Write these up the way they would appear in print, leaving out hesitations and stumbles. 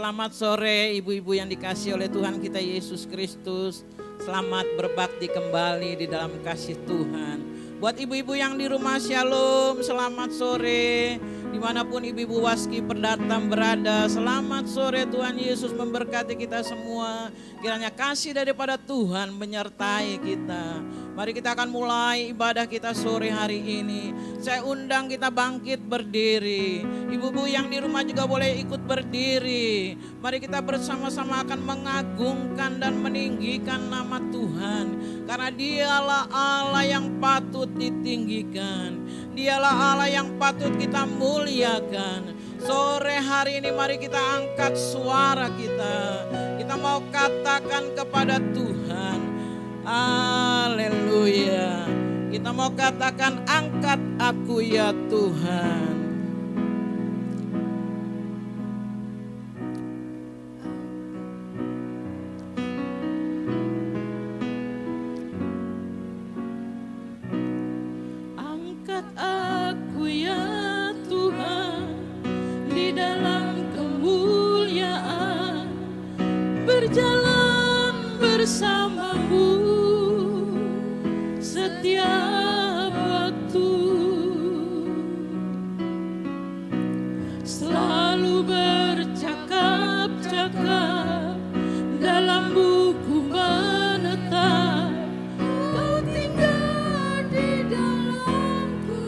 Selamat sore ibu-ibu yang dikasihi oleh Tuhan kita Yesus Kristus. Selamat berbakti kembali di dalam kasih Tuhan. Buat ibu-ibu yang di rumah Shalom, selamat sore. Dimanapun ibu-ibu Waski Perdatang berada, selamat sore. Tuhan Yesus memberkati kita semua. Kiranya kasih daripada Tuhan menyertai kita. Mari kita akan mulai ibadah kita sore hari ini. Saya undang kita bangkit berdiri. Ibu-ibu yang di rumah juga boleh ikut berdiri. Mari kita bersama-sama akan mengagungkan dan meninggikan nama Tuhan. Karena dialah Allah yang patut ditinggikan. Dialah Allah yang patut kita muliakan. Sore hari ini mari kita angkat suara kita. Kita mau katakan kepada Tuhan, haleluya. Kita mau katakan, angkat aku ya Tuhan. Angkat aku ya Tuhan di dalam kemuliaan, berjalan bersamamu setiap waktu, selalu bercakap-cakap dalam buku menetap. Kau tinggal di dalamku,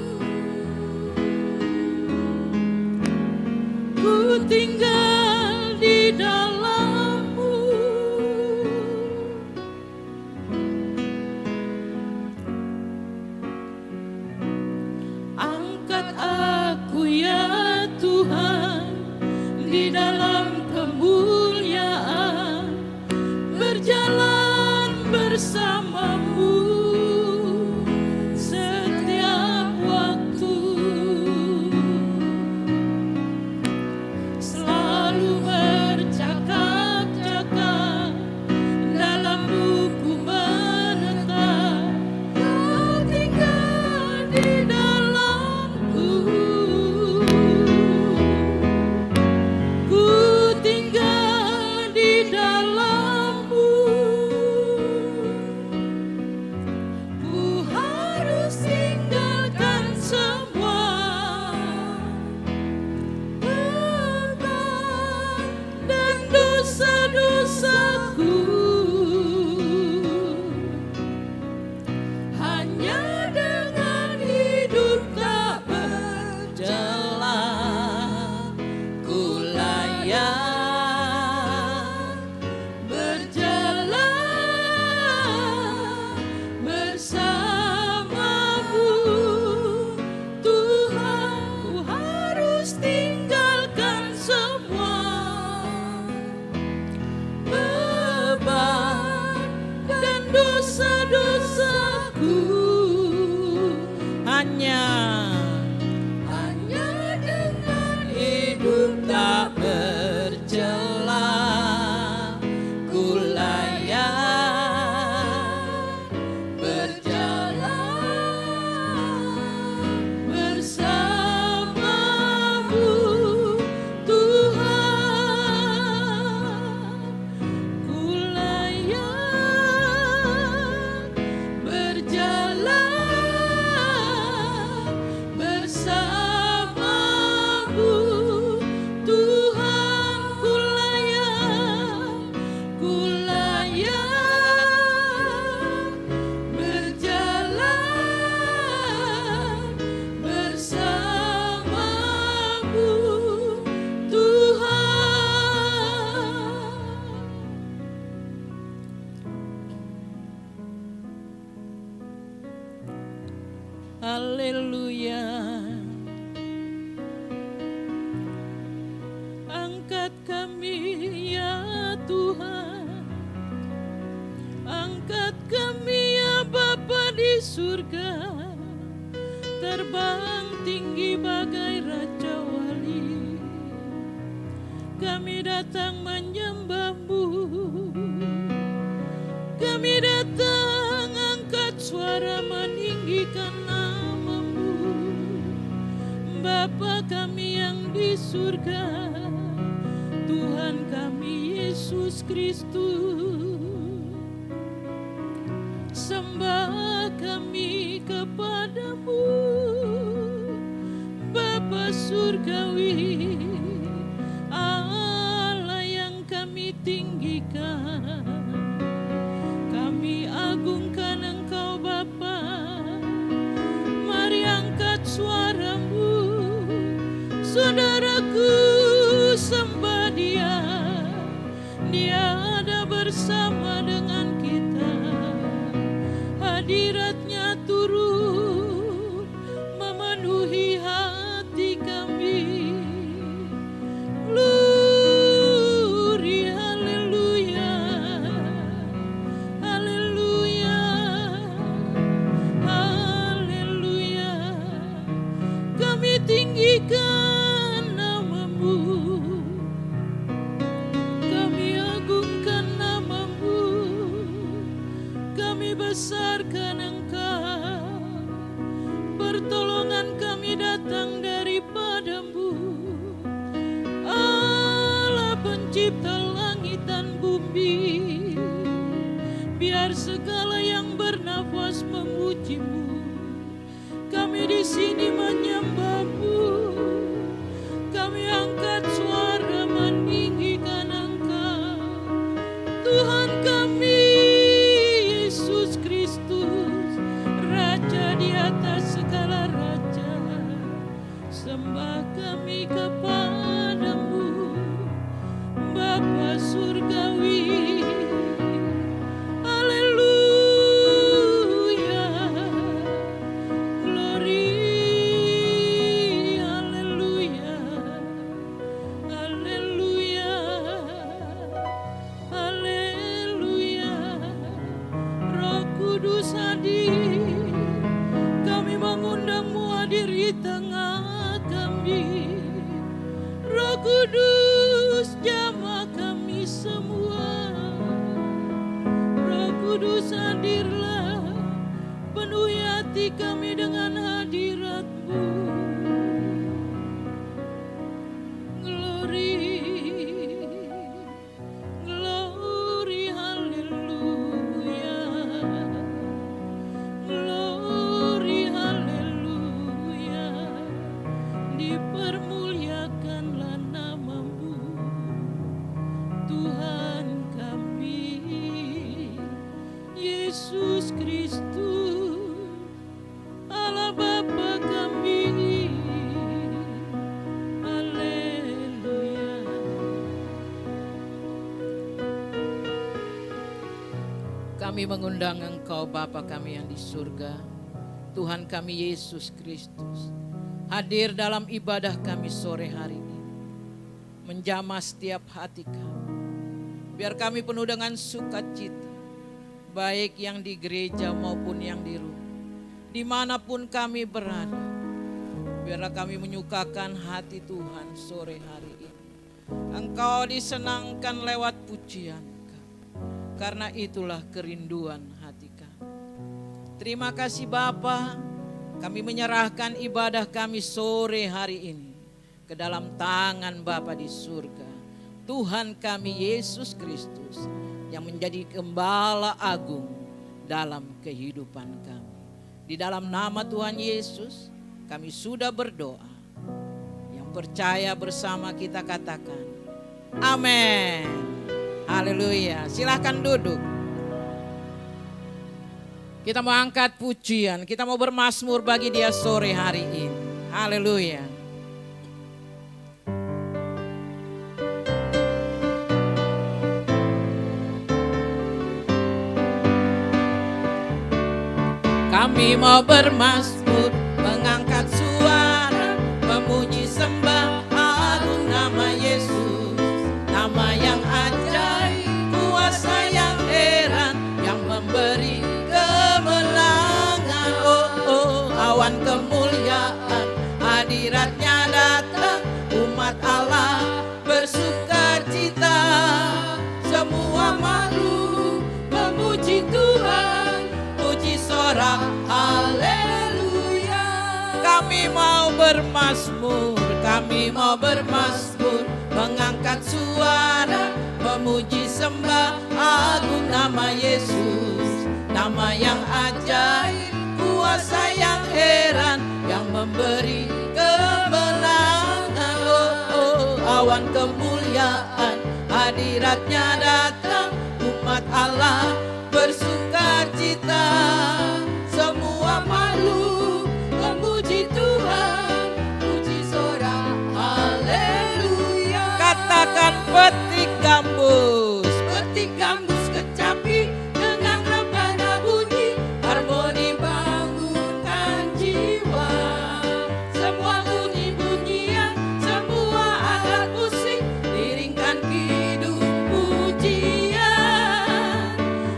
ku tinggal di dalammu. Angkat aku ya Tuhan di dalam kemuliaan, berjalan bersamamu setiap waktu, selalu bercakap-cakap dalam buku menetap. Kau tinggal di dalamku, ku tinggal di dalammu. Ku harus tinggalkan semua beban dan dosa-dosaku, hanya dengan hidup tak bercela ku layak berjalan bersamamu. Tuhan, ku harus tinggalkan semua beban dan dosa-dosaku, hanya dengan hidup tak bercela ku layak berjalan bersamamu. Tuhan, ku layak berjalan bersamamu. Tuhan, ku layak berjalan bersamamu. Tuhan, haleluya. Angkat kami ya Tuhan, angkat kami ya Bapa di surga, terbang tinggi bagai Raja Wali. Kami datang menyembah-Mu, kami datang angkat suara meninggikan nama-Mu. Bapa kami yang di surga, Tuhan kami Yesus Kristus, sembah kami kepadamu, Bapa surgawi, Allah yang kami tinggikan. Kami agungkan Engkau Bapa, mari angkat suaramu, saudaraku, sembah Dia. Dia ada bersama dengan kita, hadiratnya turun memenuhi hati kami. Glory, haleluya, haleluya, haleluya. Kami tinggikan namamu, kami agungkan namamu, kami besarkan Engkau. Pertolongan kami datang daripadamu, Allah pencipta langit dan bumi. Biar segala yang bernafas memujimu, kami di sini menyembahmu. Kami angkat suara meninggikan Engkau, Tuhan kami Yesus Kristus, Raja di atas segala raja. Sembah kami kepadamu, Bapa surgawi. Haleluya, glory, haleluya, haleluya, haleluya. Roh Kudus hadir, kami mengundangmu hadir di tengah kami. Roh Kudus jamah kami semua. Roh Kudus hadirlah, penuhi hati kami dengan hadirat-Mu. Glory, glory, haleluya, glory, haleluya. Dipermuliakanlah namamu, Tuhan kami Yesus Kristus, Allah Bapa kami. Haleluya. Kami mengundang Engkau Bapa kami yang di surga, Tuhan kami Yesus Kristus, hadir dalam ibadah kami sore hari ini, menjamah setiap hati kami. Biar kami penuh dengan sukacita, baik yang di gereja maupun yang di rumah. Dimanapun kami berada, biarlah kami menyukakan hati Tuhan sore hari ini. Engkau disenangkan lewat pujian kami, karena itulah kerinduan hati kami. Terima kasih Bapa, kami menyerahkan ibadah kami sore hari ini ke dalam tangan Bapa di surga, Tuhan kami Yesus Kristus, yang menjadi gembala agung dalam kehidupan kami. Di dalam nama Tuhan Yesus kami sudah berdoa. Yang percaya bersama kita katakan amin. Haleluya. Silakan duduk. Kita mau angkat pujian, kita mau bermazmur bagi Dia sore hari ini. Haleluya. Kami mau bermazmur, mengangkat suara, memuji sembah agung nama Yesus. Nama yang ajaib, kuasa yang heran, yang memberi kemenangan. Oh, oh, awan kemuliaan, hadiratnya datang, umat Allah bersuka cita. Semua makhluk memuji Tuhan, puji sorak haleluya. Kami mau bermazmur, kami mau bermazmur, mengangkat angkat suara memuji sembah agung nama Yesus. Nama yang ajaib, kuasa yang heran, yang memberi kemenangan. Awan kemuliaan, hadiratnya datang, umat Allah bersukacita. Semua makhluk memuji Tuhan, puji sorak haleluya. Katakan petik gambus, petik gambus kecapi dengan rebana bunyi, harmoni bangunkan jiwa. Semua bunyi-bunyian, semua alat musik, diringkan kidung pujian.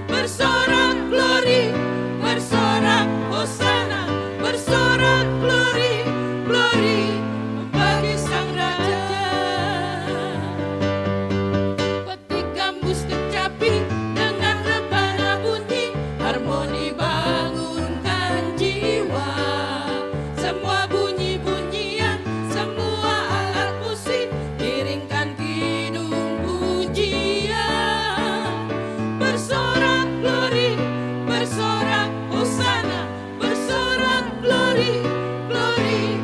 Bersorak glory, bersorak hosana, bersorak glory, glory bagi Sang Raja. Petik gambus kecapi dengan rebana bunyi, harmoni bangunkan jiwa. Semua bunyi-bunyian, semua alat musik, diringkan kidung pujian. Bersorak glory, bersorak hosana, bersorak glory, glory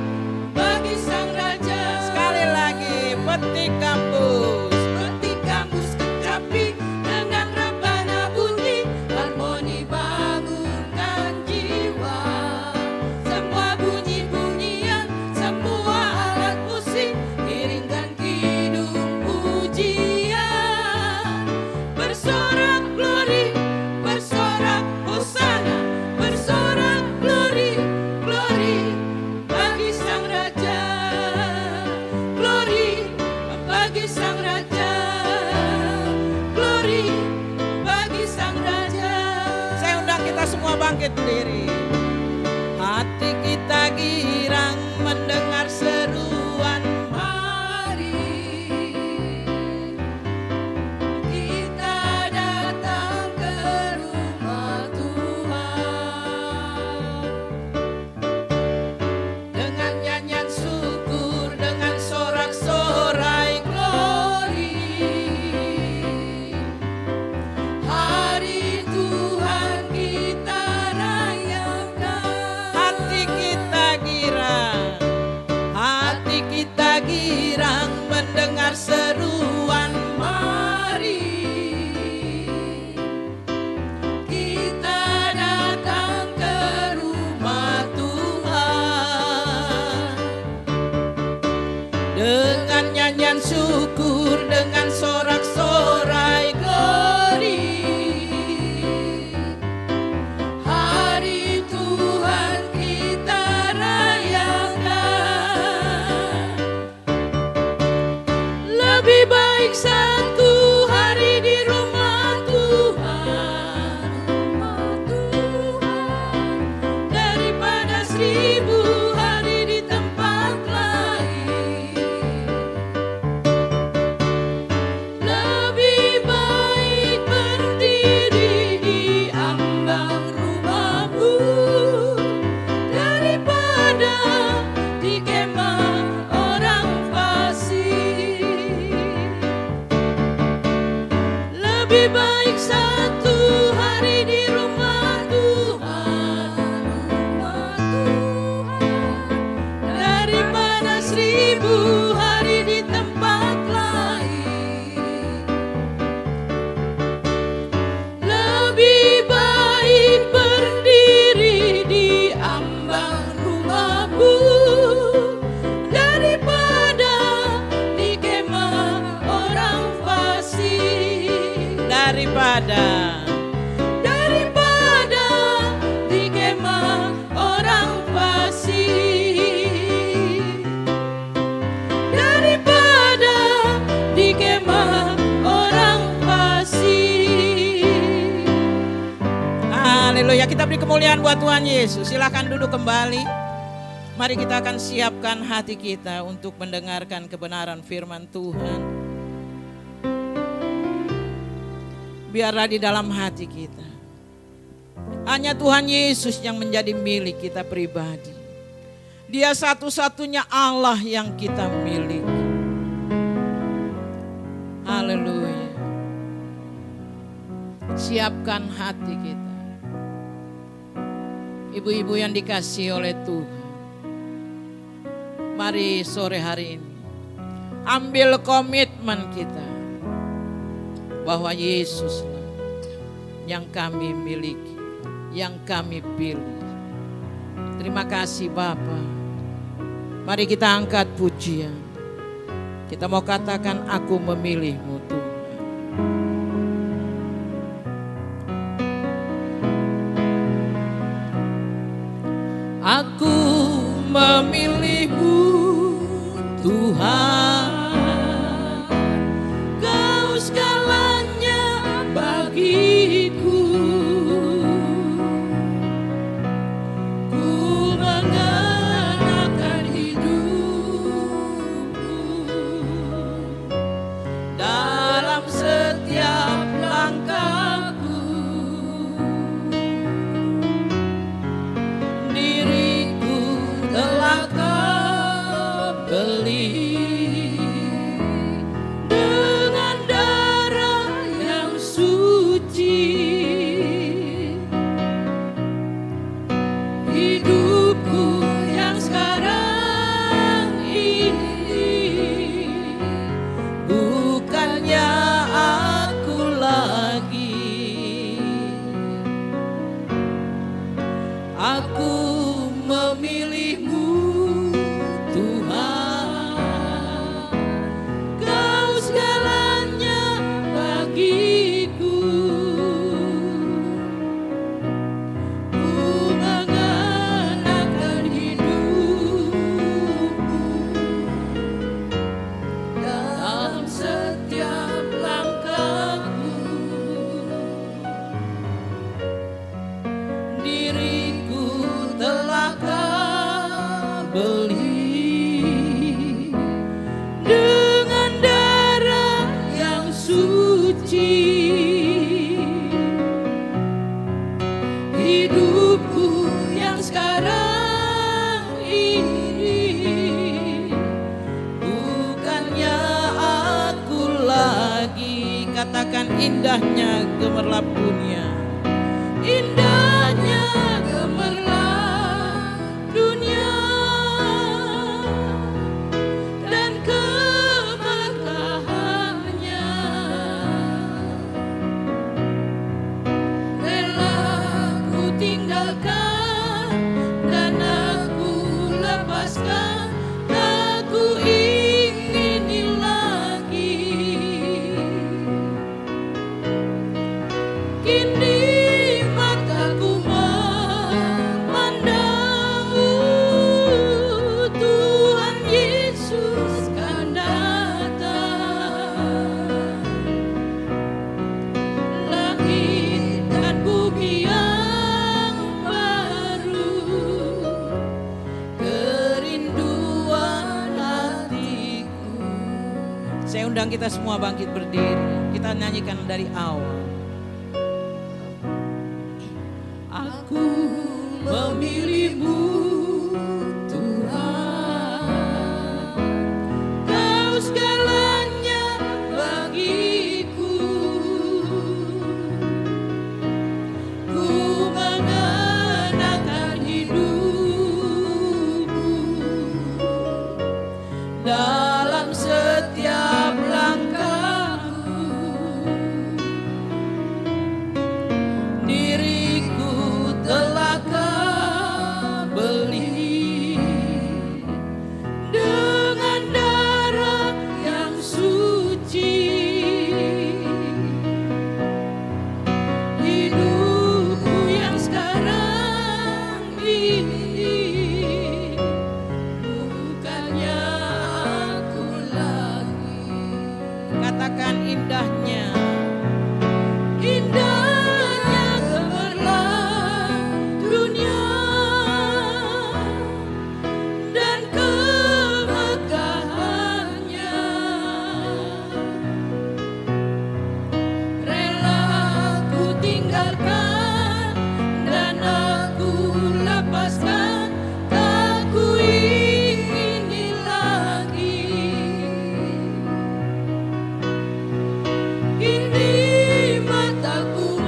bagi Sang Raja. Sekali lagi, petik gambus, petik gambus kecapi dengan rebana bunyi, harmoni bangunkan jiwa. Semua bunyi-bunyian, semua alat musik, diringkan kidung pujian. Bersorak glory, bersorak hosana, bersorak glory, glory bagi Sang Raja. Glory bagi Sang Raja, glory bagi Sang Raja. Saya undang kita semua bangkit berdiri. Hati kita girang mendengar seruan, mari kita datang ke rumah Tuhan. Dengan nyanyian syukur, dengan sorak-sorai glory. Hari Tuhan kita rayakan. Hati kita girang, hati kita girang mendengar seruan, mari kita datang ke rumah Tuhan. Dengan nyanyian syukur, dengan sorak-sorai glory. Hari Tuhan kita rayakan. Lebih baik satu hari di rumah Tuhan, daripada 1000 hari di tempat lain. Lebih baik berdiri di ambang rumahmu, daripada di kemah orang fasik. Lebih baik satu hari di rumah Tuhan, daripada 1000 hari di tempat lain. Lebih baik berdiri di ambang rumahmu, daripada di kemah orang fasik. Daripada di kemah orang fasik. Daripada di kemah orang fasik. Haleluya, kita beri kemuliaan buat Tuhan Yesus. Silakan duduk kembali. Mari kita akan siapkan hati kita untuk mendengarkan kebenaran firman Tuhan. Biarlah di dalam hati kita hanya Tuhan Yesus yang menjadi milik kita pribadi. Dia satu-satunya Allah yang kita miliki. Siapkan hati kita. Ibu-ibu yang dikasihi oleh Tuhan, mari sore hari ini ambil komitmen kita bahwa Yesuslah yang kami miliki, yang kami pilih. Terima kasih Bapa. Mari kita angkat pujian. Kita mau katakan, aku memilihmu Tuhan. Aku memilihmu Tuhan, Kau segalanya bagiku. Ku mengenakan hidupku dalam setiap langkahku. Diriku telah Kau beli dengan darah yang suci. Hidupku yang sekarang ini bukannya aku lagi. Aku memilihmu Tuhan, Kau segalanya bagiku. Ku mengenakan hidupku dalam setiap langkahku. Diriku telah Kau beli dengan darah yang suci. Hidupku yang sekarang ini bukannya aku lagi. Katakan, indahnya gemerlap dunia. Indahnya gemerlap dunia dan kemegahannya. Rela ku tinggalkan dan aku lepaskan, tak ku ingini lagi. Kini mataku memandangmu, Tuhan Yesus kan datang. Langit dan bumi yang baru, kerinduan hatiku. Saya undang kita semua bangkit berdiri. Kita nyanyikan dari awal. Aku memilihmu Tuhan, Kau segalanya bagiku. Ku mengenakan hidupku dalam setiap langkahku. Diriku telah Kau beli dengan darah yang suci. Hidupku yang sekarang ini bukannya aku lagi. Katakan, indahnya. Indahnya gemerlap dunia dan kemegahannya. Rela ku tinggalkan dan aku lepaskan, tak ku ingini lagi. Kini mataku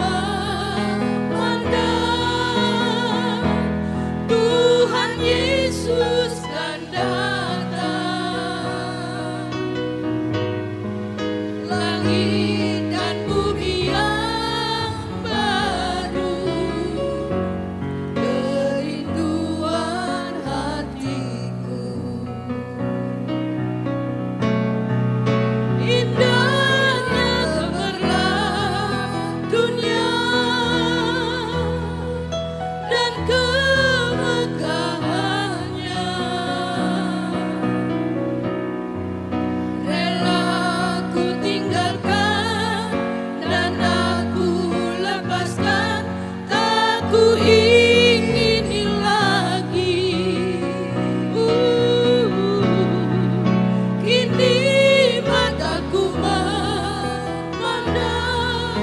Ku ingini lagi, kini mataku memandang,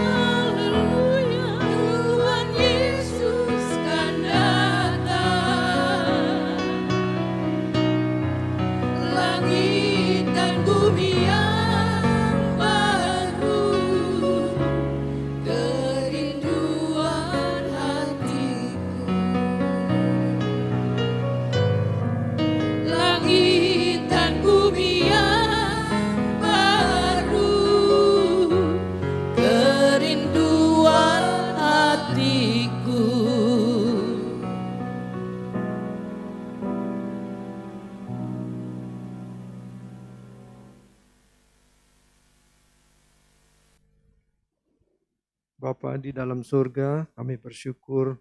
haleluya, Tuhan Yesus kan datang. Langit dan bumi yang baru, kerinduan hatiku. Langit dan bumi yang baru, kerinduan hatiku. Bapa di dalam surga, kami bersyukur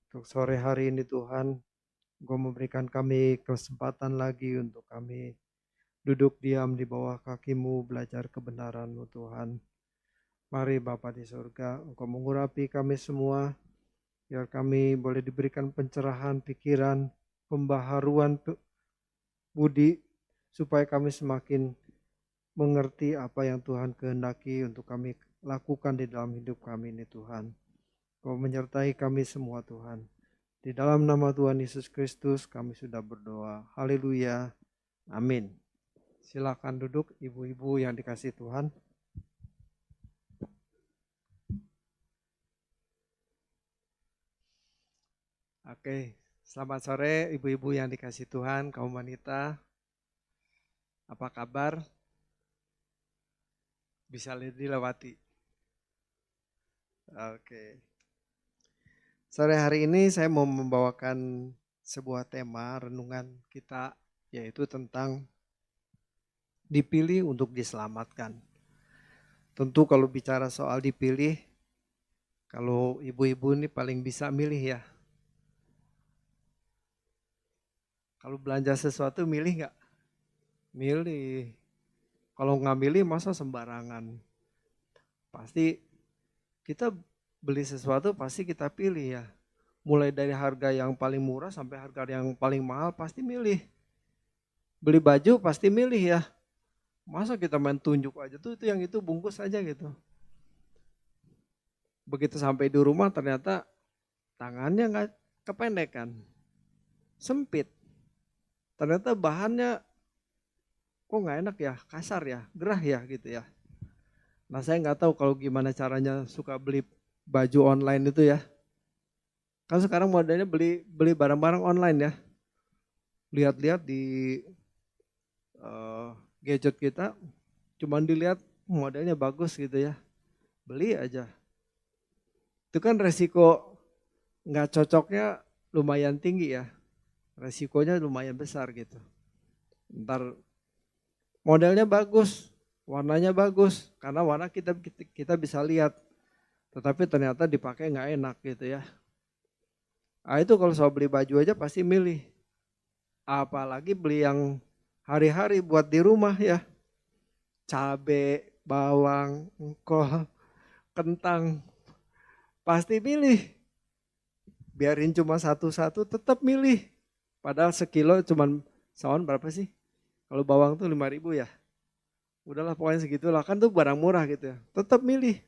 untuk sore hari ini Tuhan. Engkau memberikan kami kesempatan lagi untuk kami duduk diam di bawah kaki-Mu, belajar kebenaran-Mu Tuhan. Mari Bapa di surga, Engkau mengurapi kami semua, biar kami boleh diberikan pencerahan pikiran, pembaharuan budi, supaya kami semakin mengerti apa yang Tuhan kehendaki untuk kami lakukan di dalam hidup kami ini Tuhan. Kau menyertai kami semua Tuhan. Di dalam nama Tuhan Yesus Kristus kami sudah berdoa. Haleluya. Amin. Silakan duduk ibu-ibu yang dikasihi Tuhan. Oke, selamat sore ibu-ibu yang dikasihi Tuhan, kaum wanita. Apa kabar? Bisa dilewati. Oke. Sore hari ini saya mau membawakan sebuah tema renungan kita, yaitu tentang dipilih untuk diselamatkan. Tentu kalau bicara soal dipilih, kalau ibu-ibu ini paling bisa milih ya. Kalau belanja sesuatu milih nggak? Milih. Kalau nggak milih masa sembarangan. Pasti kita beli sesuatu pasti kita pilih ya. Mulai dari harga yang paling murah sampai harga yang paling mahal pasti milih. Beli baju pasti milih ya. Masa kita main tunjuk aja tuh itu yang itu bungkus aja gitu. Begitu sampai di rumah ternyata tangannya nggak kependekan. Sempit. Ternyata bahannya kok nggak enak ya, kasar ya, gerah ya gitu ya. Nah saya nggak tahu kalau gimana caranya suka beli baju online itu ya. Kan sekarang modelnya beli barang-barang online ya. Lihat-lihat di gadget kita, cuman dilihat modelnya bagus gitu ya. Beli aja. Itu kan resiko nggak cocoknya lumayan tinggi ya. Resikonya lumayan besar gitu. Ntar modelnya bagus, warnanya bagus, karena warna kita bisa lihat. Tetapi ternyata dipakai nggak enak gitu ya. Nah itu kalau soal beli baju aja pasti milih. Apalagi beli yang hari-hari buat di rumah ya. Cabe, bawang, engkol, kentang. Pasti milih. Biarin cuma satu-satu tetap milih. Padahal sekilo cuman sawan berapa sih? Kalau bawang tuh 5.000 ya. Udahlah pokoknya segitulah, kan tuh barang murah gitu ya. Tetap milih.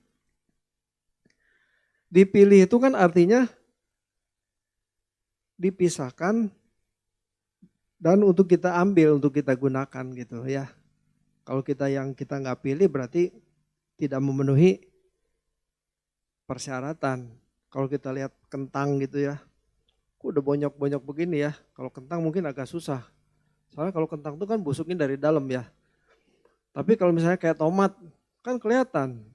Dipilih itu kan artinya dipisahkan dan untuk kita ambil, untuk kita gunakan gitu ya. Kalau kita nggak pilih berarti tidak memenuhi persyaratan. Kalau kita lihat kentang gitu ya, kok udah bonyok-bonyok begini ya. Kalau kentang mungkin agak susah. Soalnya kalau kentang itu kan busuknya dari dalam ya. Tapi kalau misalnya kayak tomat, kan kelihatan.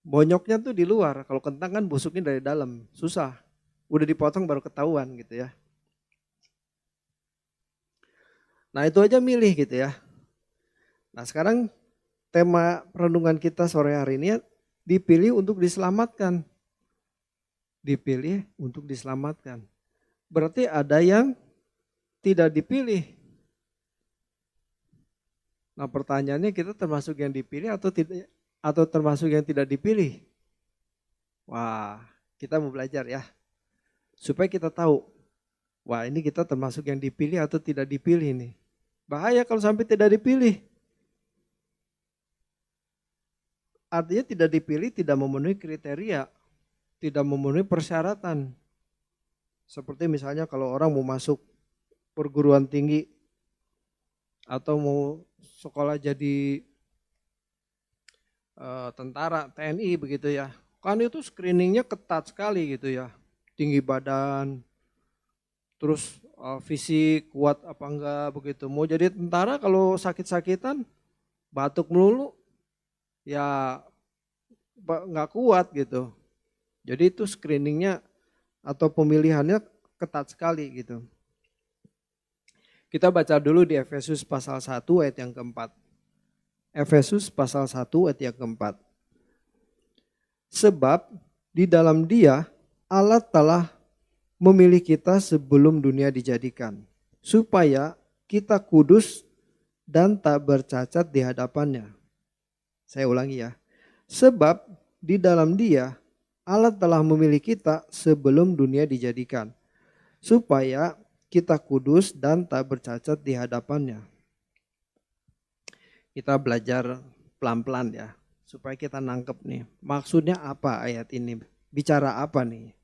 Bonyoknya tuh di luar, kalau kentang kan busuknya dari dalam, susah. Udah dipotong baru ketahuan gitu ya. Nah itu aja milih gitu ya. Nah sekarang tema renungan kita sore hari ini dipilih untuk diselamatkan. Dipilih untuk diselamatkan. Berarti ada yang tidak dipilih. Nah pertanyaannya kita termasuk yang dipilih atau tidak, atau termasuk yang tidak dipilih? Wah, Kita mau belajar ya. Supaya kita tahu, wah ini kita termasuk yang dipilih atau tidak dipilih nih. Bahaya kalau sampai tidak dipilih. Artinya tidak dipilih tidak memenuhi kriteria, tidak memenuhi persyaratan. Seperti misalnya kalau orang mau masuk perguruan tinggi atau mau sekolah jadi tentara, TNI begitu ya. Kan itu screeningnya ketat sekali gitu ya. Tinggi badan, terus fisik kuat apa enggak begitu. Mau jadi tentara kalau sakit-sakitan, batuk melulu, ya enggak kuat gitu. Jadi itu screeningnya atau pemilihannya ketat sekali gitu. Kita baca dulu di Efesus pasal 1 ayat yang keempat. Efesus pasal 1 ayat yang keempat. Sebab di dalam Dia Allah telah memilih kita sebelum dunia dijadikan, supaya kita kudus dan tak bercacat di hadapannya. Saya ulangi ya. Sebab di dalam Dia Allah telah memilih kita sebelum dunia dijadikan, supaya kita kudus dan tak bercacat di hadapannya. Kita belajar pelan-pelan ya, supaya kita nangkep nih. Maksudnya apa ayat ini? Bicara apa nih?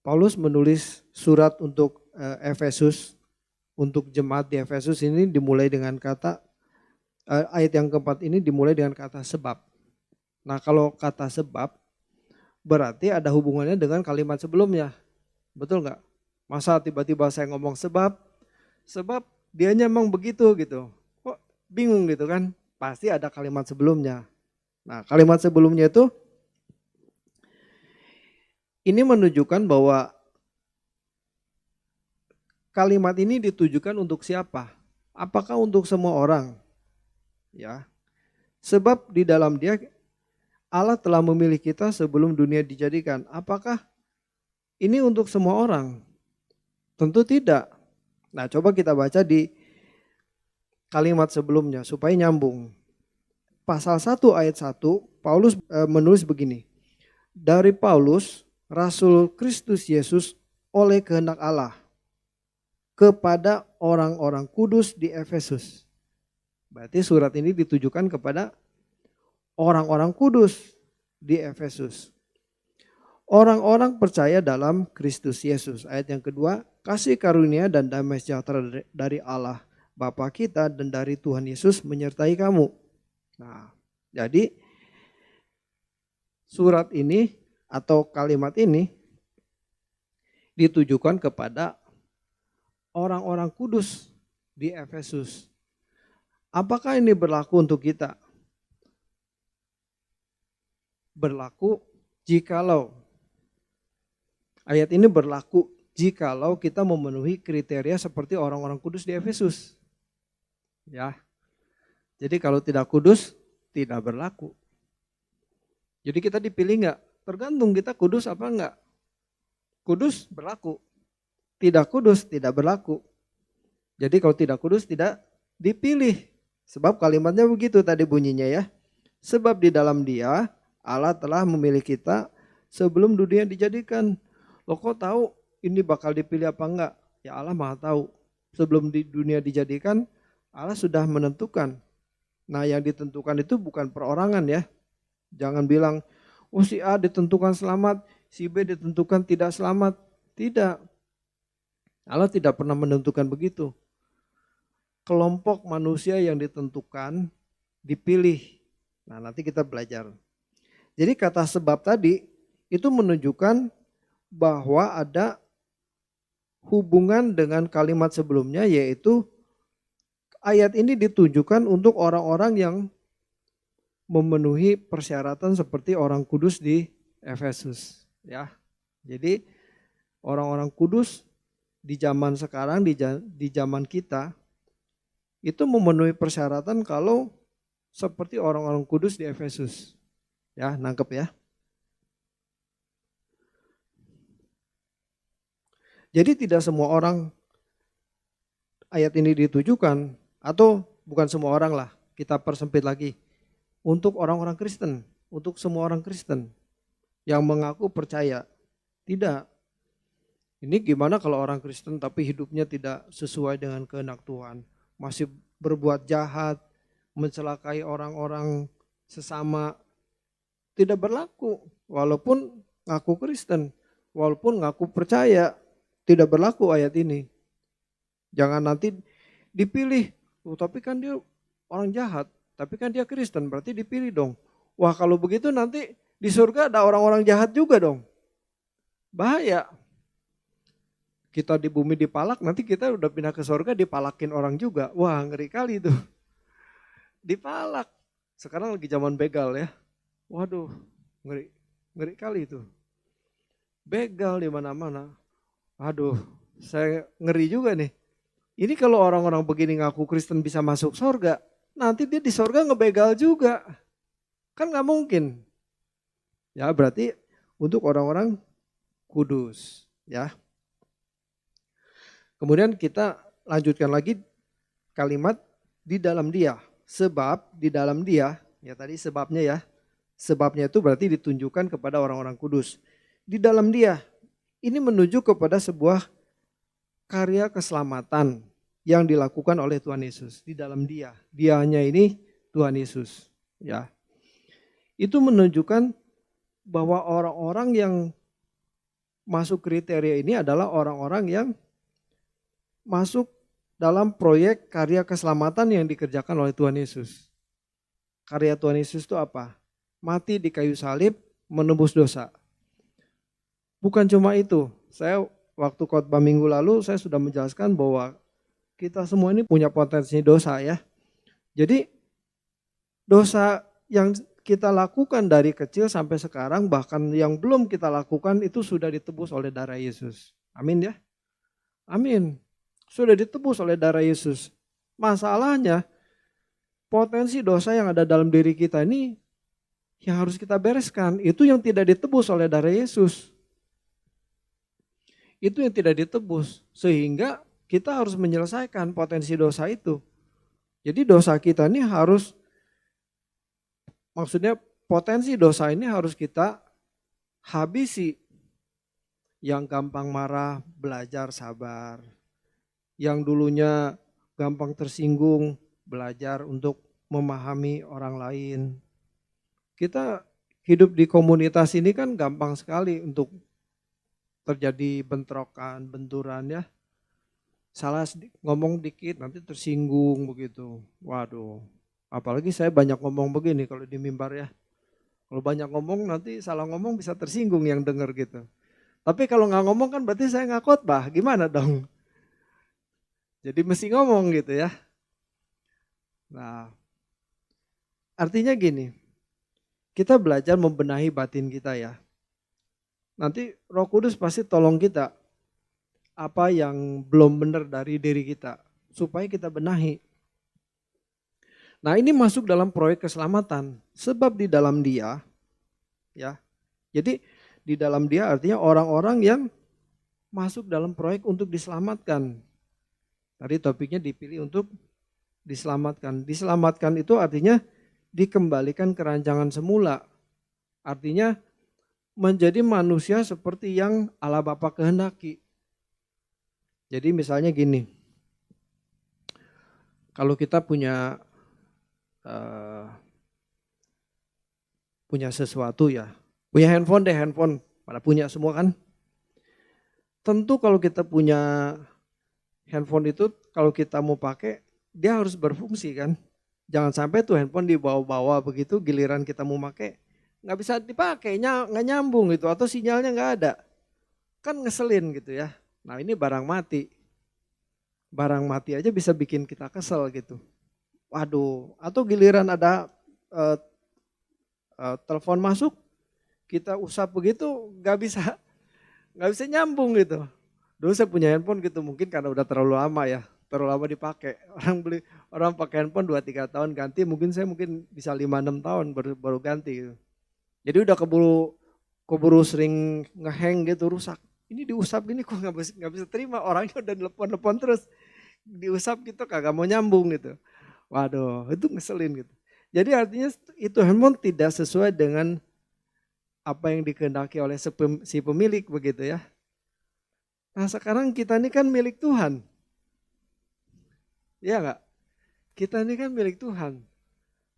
Paulus menulis surat untuk Efesus, untuk jemaat di Efesus ini dimulai dengan kata, ayat yang keempat ini dimulai dengan kata sebab. Nah kalau kata sebab berarti ada hubungannya dengan kalimat sebelumnya. Betul nggak? Masa tiba-tiba saya ngomong sebab dianya emang begitu gitu. Kok bingung gitu kan? Pasti ada kalimat sebelumnya. Nah kalimat sebelumnya itu ini menunjukkan bahwa kalimat ini ditujukan untuk siapa? Apakah untuk semua orang? Ya. Sebab di dalam Dia Allah telah memilih kita sebelum dunia dijadikan. Apakah ini untuk semua orang? Tentu tidak. Nah, coba kita baca di kalimat sebelumnya supaya nyambung. Pasal 1 ayat 1, Paulus menulis begini. Dari Paulus, Rasul Kristus Yesus oleh kehendak Allah, kepada orang-orang kudus di Efesus. Berarti surat ini ditujukan kepada orang-orang kudus di Efesus. Orang-orang percaya dalam Kristus Yesus. Ayat yang kedua, kasih karunia dan damai sejahtera dari Allah Bapa kita dan dari Tuhan Yesus menyertai kamu. Nah, jadi surat ini atau kalimat ini ditujukan kepada orang-orang kudus di Efesus. Apakah ini berlaku untuk kita? Berlaku jikalau ayat ini berlaku jikalau kita memenuhi kriteria seperti orang-orang kudus di Efesus. Ya. Jadi kalau tidak kudus tidak berlaku. Jadi kita dipilih enggak? Tergantung kita kudus apa enggak. Kudus berlaku. Tidak kudus tidak berlaku. Jadi kalau tidak kudus tidak dipilih. Sebab kalimatnya begitu tadi bunyinya ya. Sebab di dalam Dia Allah telah memilih kita sebelum dunia dijadikan. Loh kok tahu ini bakal dipilih apa enggak? Ya Allah Maha tahu. Sebelum di dunia dijadikan Allah sudah menentukan. Nah yang ditentukan itu bukan perorangan ya. Jangan bilang oh si A ditentukan selamat, si B ditentukan tidak selamat. Tidak. Allah tidak pernah menentukan begitu. Kelompok manusia yang ditentukan dipilih. Nah nanti kita belajar. Jadi kata sebab tadi itu menunjukkan bahwa ada hubungan dengan kalimat sebelumnya, yaitu ayat ini ditujukan untuk orang-orang yang memenuhi persyaratan seperti orang kudus di Efesus. Ya, jadi orang-orang kudus di zaman sekarang, di zaman kita itu memenuhi persyaratan kalau seperti orang-orang kudus di Efesus. Ya, nangkep ya. Jadi tidak semua orang ayat ini ditujukan, atau bukan semua orang lah, kita persempit lagi, untuk orang-orang Kristen. untuk semua orang Kristen yang mengaku percaya. Tidak. Ini gimana kalau orang Kristen tapi hidupnya tidak sesuai dengan kehendak Tuhan, masih berbuat jahat, mencelakai orang-orang sesama, tidak berlaku. Walaupun ngaku Kristen, walaupun ngaku percaya, tidak berlaku ayat ini. Jangan nanti dipilih, tapi kan dia orang jahat, tapi kan dia Kristen, berarti dipilih dong. Wah, kalau begitu nanti di surga ada orang-orang jahat juga dong. Bahaya. Kita di bumi dipalak, nanti kita udah pindah ke surga dipalakin orang juga. Wah, ngeri kali itu. Dipalak. Sekarang lagi zaman begal ya. Waduh, ngeri kali itu. Begal di mana-mana. Aduh, saya ngeri juga nih. Ini kalau orang-orang begini ngaku Kristen bisa masuk surga, nanti dia di surga ngebegal juga. Kan nggak mungkin. Ya, berarti untuk orang-orang kudus, ya. Kemudian kita lanjutkan lagi kalimat di dalam dia. Sebab di dalam dia, ya tadi sebabnya ya. Sebabnya itu berarti ditunjukkan kepada orang-orang kudus. Di dalam dia, ini menuju kepada sebuah karya keselamatan yang dilakukan oleh Tuhan Yesus. Di dalam dia, dianya ini Tuhan Yesus. Ya. Itu menunjukkan bahwa orang-orang yang masuk kriteria ini adalah orang-orang yang masuk dalam proyek karya keselamatan yang dikerjakan oleh Tuhan Yesus. Karya Tuhan Yesus itu apa? Mati di kayu salib, menebus dosa. Bukan cuma itu. Saya waktu khotbah minggu lalu saya sudah menjelaskan bahwa kita semua ini punya potensi dosa ya. Jadi dosa yang kita lakukan dari kecil sampai sekarang, bahkan yang belum kita lakukan itu sudah ditebus oleh darah Yesus. Amin ya. Amin. Sudah ditebus oleh darah Yesus. Masalahnya potensi dosa yang ada dalam diri kita ini yang harus kita bereskan. Itu yang tidak ditebus oleh darah Yesus. Itu yang tidak ditebus. Sehingga kita harus menyelesaikan potensi dosa itu. Jadi dosa kita ini harus, maksudnya potensi dosa ini harus kita habisi. Yang gampang marah, belajar sabar. Yang dulunya gampang tersinggung, belajar untuk memahami orang lain. Kita hidup di komunitas ini kan gampang sekali untuk terjadi bentrokan, benturan ya. Salah ngomong dikit nanti tersinggung begitu. Waduh, apalagi saya banyak ngomong begini kalau di mimbar ya. Kalau banyak ngomong nanti salah ngomong bisa tersinggung yang dengar gitu. Tapi kalau nggak ngomong kan berarti saya nggak khotbah, gimana dong? Jadi mesti ngomong gitu ya. Nah, artinya gini, kita belajar membenahi batin kita ya. Nanti Roh Kudus pasti tolong kita apa yang belum benar dari diri kita supaya kita benahi. Nah, ini masuk dalam proyek keselamatan sebab di dalam dia ya. Jadi di dalam dia artinya orang-orang yang masuk dalam proyek untuk diselamatkan. Tadi topiknya dipilih untuk diselamatkan. Diselamatkan itu artinya dikembalikan ke rancangan semula. Artinya menjadi manusia seperti yang Allah Bapa kehendaki. Jadi misalnya gini, kalau kita punya sesuatu ya, punya handphone deh, handphone pada punya semua kan. Tentu kalau kita punya handphone itu kalau kita mau pakai dia harus berfungsi kan. Jangan sampai tuh handphone dibawa-bawa begitu giliran kita mau pakai nggak bisa dipakai, nggak nyambung gitu atau sinyalnya nggak ada. Kan ngeselin gitu ya. Nah ini barang mati. Barang mati aja bisa bikin kita kesel gitu. Waduh, atau giliran ada telepon masuk kita usap begitu nggak bisa nyambung gitu. Dulu saya punya handphone gitu mungkin karena udah terlalu lama ya, terlalu lama dipakai. Orang pakai handphone 2-3 tahun ganti, mungkin saya bisa 5-6 tahun baru ganti gitu. Jadi udah keburu sering ngehang gitu, rusak. Ini diusap gini kok nggak bisa terima, orangnya udah telepon terus diusap gitu kagak mau nyambung gitu. Waduh, itu ngeselin gitu. Jadi artinya itu handphone tidak sesuai dengan apa yang dikehendaki oleh si pemilik begitu ya. Nah sekarang kita ini kan milik Tuhan. Iya enggak? Kita ini kan milik Tuhan.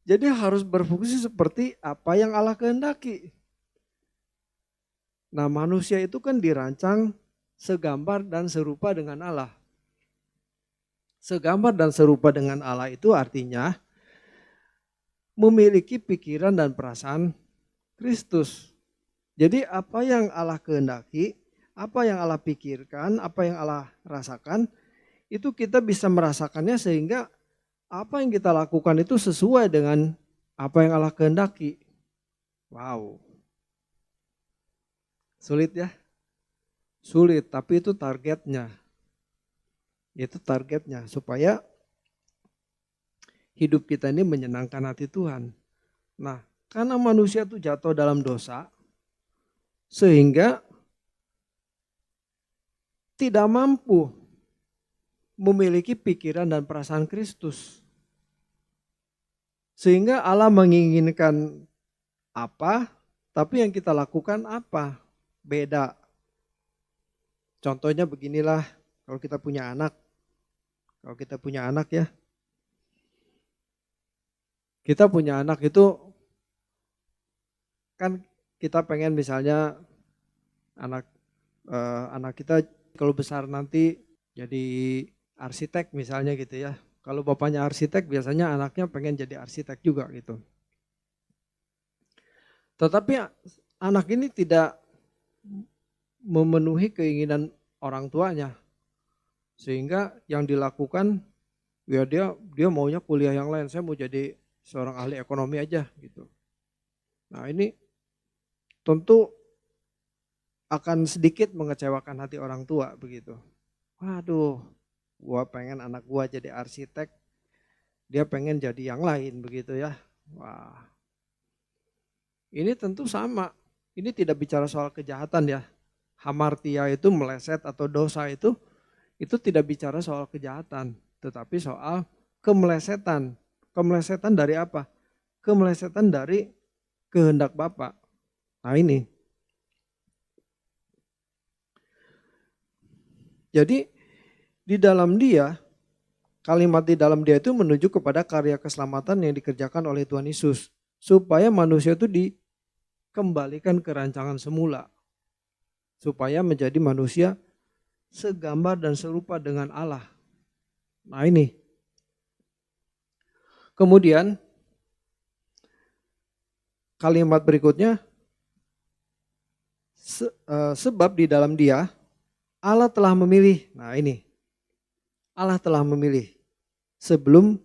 Jadi harus berfungsi seperti apa yang Allah kehendaki. Nah manusia itu kan dirancang segambar dan serupa dengan Allah. Segambar dan serupa dengan Allah itu artinya memiliki pikiran dan perasaan Kristus. Jadi apa yang Allah kehendaki, apa yang Allah pikirkan, apa yang Allah rasakan, itu kita bisa merasakannya sehingga apa yang kita lakukan itu sesuai dengan apa yang Allah kehendaki. Wow. Sulit ya? Sulit, tapi itu targetnya. Itu targetnya supaya hidup kita ini menyenangkan hati Tuhan. Nah, karena manusia itu jatuh dalam dosa, sehingga tidak mampu memiliki pikiran dan perasaan Kristus. Sehingga Allah menginginkan apa, tapi yang kita lakukan apa? Beda. Contohnya beginilah, kalau kita punya anak. Kalau kita punya anak ya. Kita punya anak itu kan kita pengen misalnya anak kita kalau besar nanti jadi arsitek misalnya gitu ya. Kalau bapaknya arsitek biasanya anaknya pengen jadi arsitek juga gitu. Tetapi anak ini tidak memenuhi keinginan orang tuanya. Sehingga yang dilakukan ya dia maunya kuliah yang lain. Saya mau jadi seorang ahli ekonomi aja gitu. Nah ini tentu akan sedikit mengecewakan hati orang tua begitu. Waduh, gua pengen anak gua jadi arsitek, dia pengen jadi yang lain begitu ya. Wah, ini tentu sama. Ini tidak bicara soal kejahatan ya. Hamartia itu meleset atau dosa itu tidak bicara soal kejahatan, tetapi soal kemelesetan. Kemelesetan dari apa? Kemelesetan dari kehendak Bapa. Nah ini. Jadi di dalam dia, kalimat di dalam dia itu menuju kepada karya keselamatan yang dikerjakan oleh Tuhan Yesus. Supaya manusia itu dikembalikan ke rancangan semula. Supaya menjadi manusia segambar dan serupa dengan Allah. Nah ini. Kemudian kalimat berikutnya, sebab di dalam dia Allah telah memilih. Nah ini, Allah telah memilih sebelum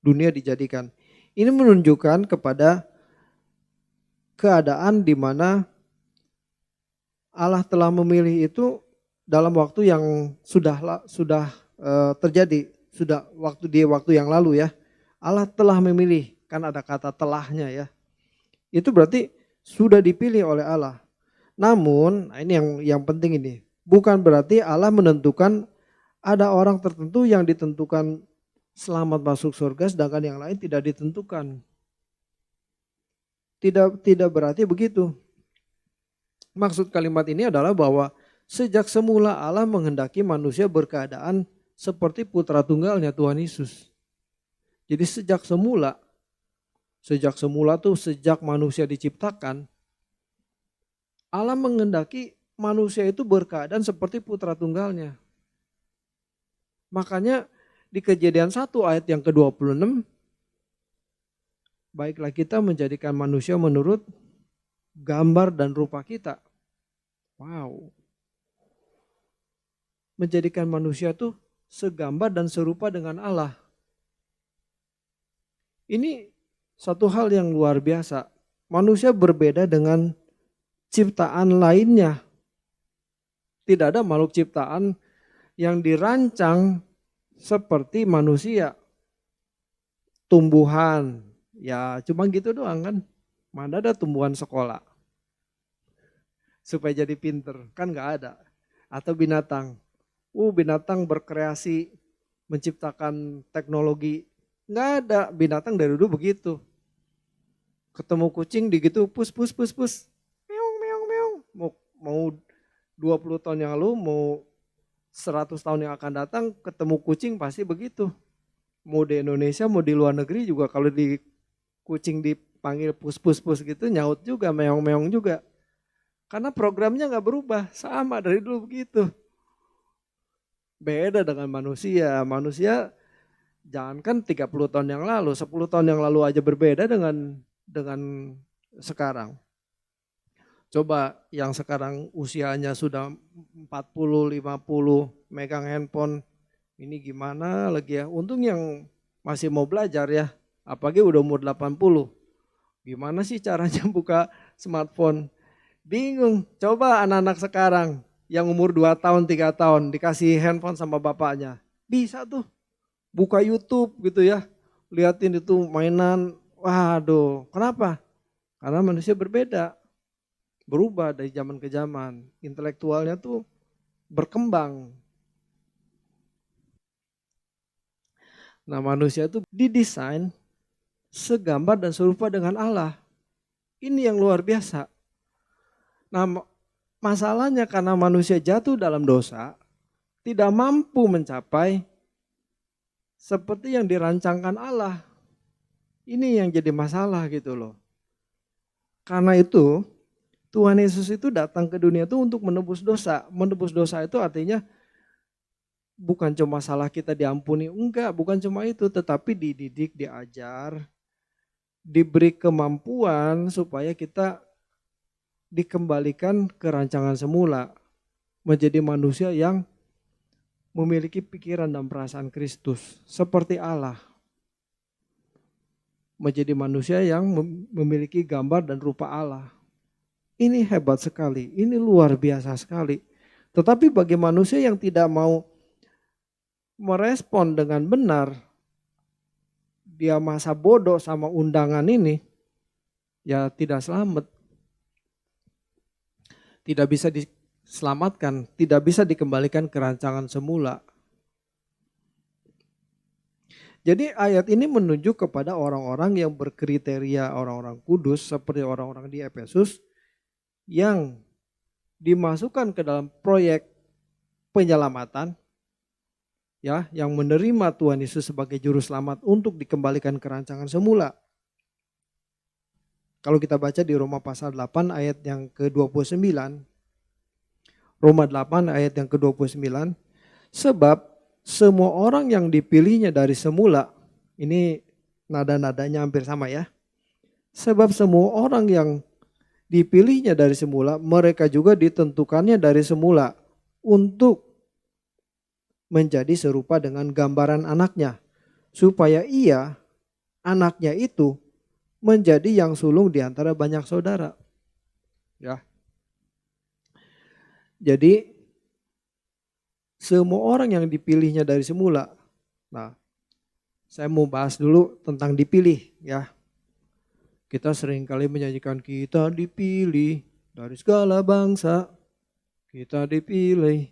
dunia dijadikan. Ini menunjukkan kepada keadaan di mana Allah telah memilih itu dalam waktu yang sudah terjadi, sudah waktu yang lalu ya. Allah telah memilih, kan ada kata telahnya ya. Itu berarti sudah dipilih oleh Allah. Namun, nah ini yang penting ini. Bukan berarti Allah menentukan ada orang tertentu yang ditentukan selamat masuk surga sedangkan yang lain tidak ditentukan. Tidak berarti begitu. Maksud kalimat ini adalah bahwa sejak semula Allah menghendaki manusia berkeadaan seperti putra tunggalnya Tuhan Yesus. Jadi sejak semula tuh sejak manusia diciptakan, Allah menghendaki manusia itu berkeadaan seperti putra tunggalnya. Makanya di Kejadian 1 ayat yang ke-26, baiklah kita menjadikan manusia menurut gambar dan rupa kita. Wow. Menjadikan manusia itu segambar dan serupa dengan Allah. Ini satu hal yang luar biasa. Manusia berbeda dengan ciptaan lainnya. Tidak ada makhluk ciptaan yang dirancang seperti manusia. Tumbuhan, ya cuma gitu doang kan. Mana ada tumbuhan sekolah supaya jadi pinter, kan gak ada. Atau binatang, binatang berkreasi, menciptakan teknologi. Gak ada, binatang dari dulu begitu. Ketemu kucing digitu pus pus pus pus. Meong meong meong. Mau 20 tahun yang lalu, mau 100 tahun yang akan datang, ketemu kucing pasti begitu. Mau di Indonesia, mau di luar negeri juga kalau di kucing dipanggil pus pus pus gitu nyaut juga, meong meong juga. Karena programnya nggak berubah, sama dari dulu begitu. Beda dengan manusia. Manusia jangankan 30 tahun yang lalu, 10 tahun yang lalu aja berbeda dengan sekarang. Coba yang sekarang usianya sudah 40, 50, megang handphone, ini gimana lagi ya. Untung yang masih mau belajar ya, apalagi udah umur 80. Gimana sih caranya buka smartphone? Bingung. Coba anak-anak sekarang yang umur 2 tahun, 3 tahun dikasih handphone sama bapaknya. Bisa tuh buka YouTube gitu ya. Liatin itu mainan. Waduh, kenapa? Karena manusia berbeda. Berubah dari zaman ke zaman. Intelektualnya tuh berkembang. Nah, manusia itu didesain segambar dan serupa dengan Allah. Ini yang luar biasa. Nah, masalahnya karena manusia jatuh dalam dosa, tidak mampu mencapai seperti yang dirancangkan Allah. Ini yang jadi masalah gitu loh. Karena itu, Tuhan Yesus itu datang ke dunia itu untuk menebus dosa. Menebus dosa itu artinya bukan cuma salah kita diampuni, enggak, bukan cuma itu, tetapi dididik, diajar, diberi kemampuan supaya kita dikembalikan ke rancangan semula, menjadi manusia yang memiliki pikiran dan perasaan Kristus seperti Allah, menjadi manusia yang memiliki gambar dan rupa Allah. Ini hebat sekali, ini luar biasa sekali. Tetapi bagi manusia yang tidak mau merespon dengan benar, dia masa bodoh sama undangan ini, ya tidak selamat. Tidak bisa diselamatkan, tidak bisa dikembalikan ke rancangan semula. Jadi ayat ini menunjuk kepada orang-orang yang berkriteria orang-orang kudus seperti orang-orang di Efesus yang dimasukkan ke dalam proyek penyelamatan, ya, yang menerima Tuhan Yesus sebagai juru selamat untuk dikembalikan ke rancangan semula. Kalau kita baca di Roma pasal 8 ayat yang ke-29, Roma 8 ayat yang ke-29, sebab semua orang yang dipilihnya dari semula, ini nada-nadanya hampir sama ya. Sebab semua orang yang dipilihnya dari semula, mereka juga ditentukannya dari semula untuk menjadi serupa dengan gambaran anaknya, supaya ia, anaknya itu, menjadi yang sulung di antara banyak saudara. Ya. Jadi semua orang yang dipilihnya dari semula. Nah, saya mau bahas dulu tentang dipilih ya. Kita seringkali menyanyikan kita dipilih dari segala bangsa. Kita dipilih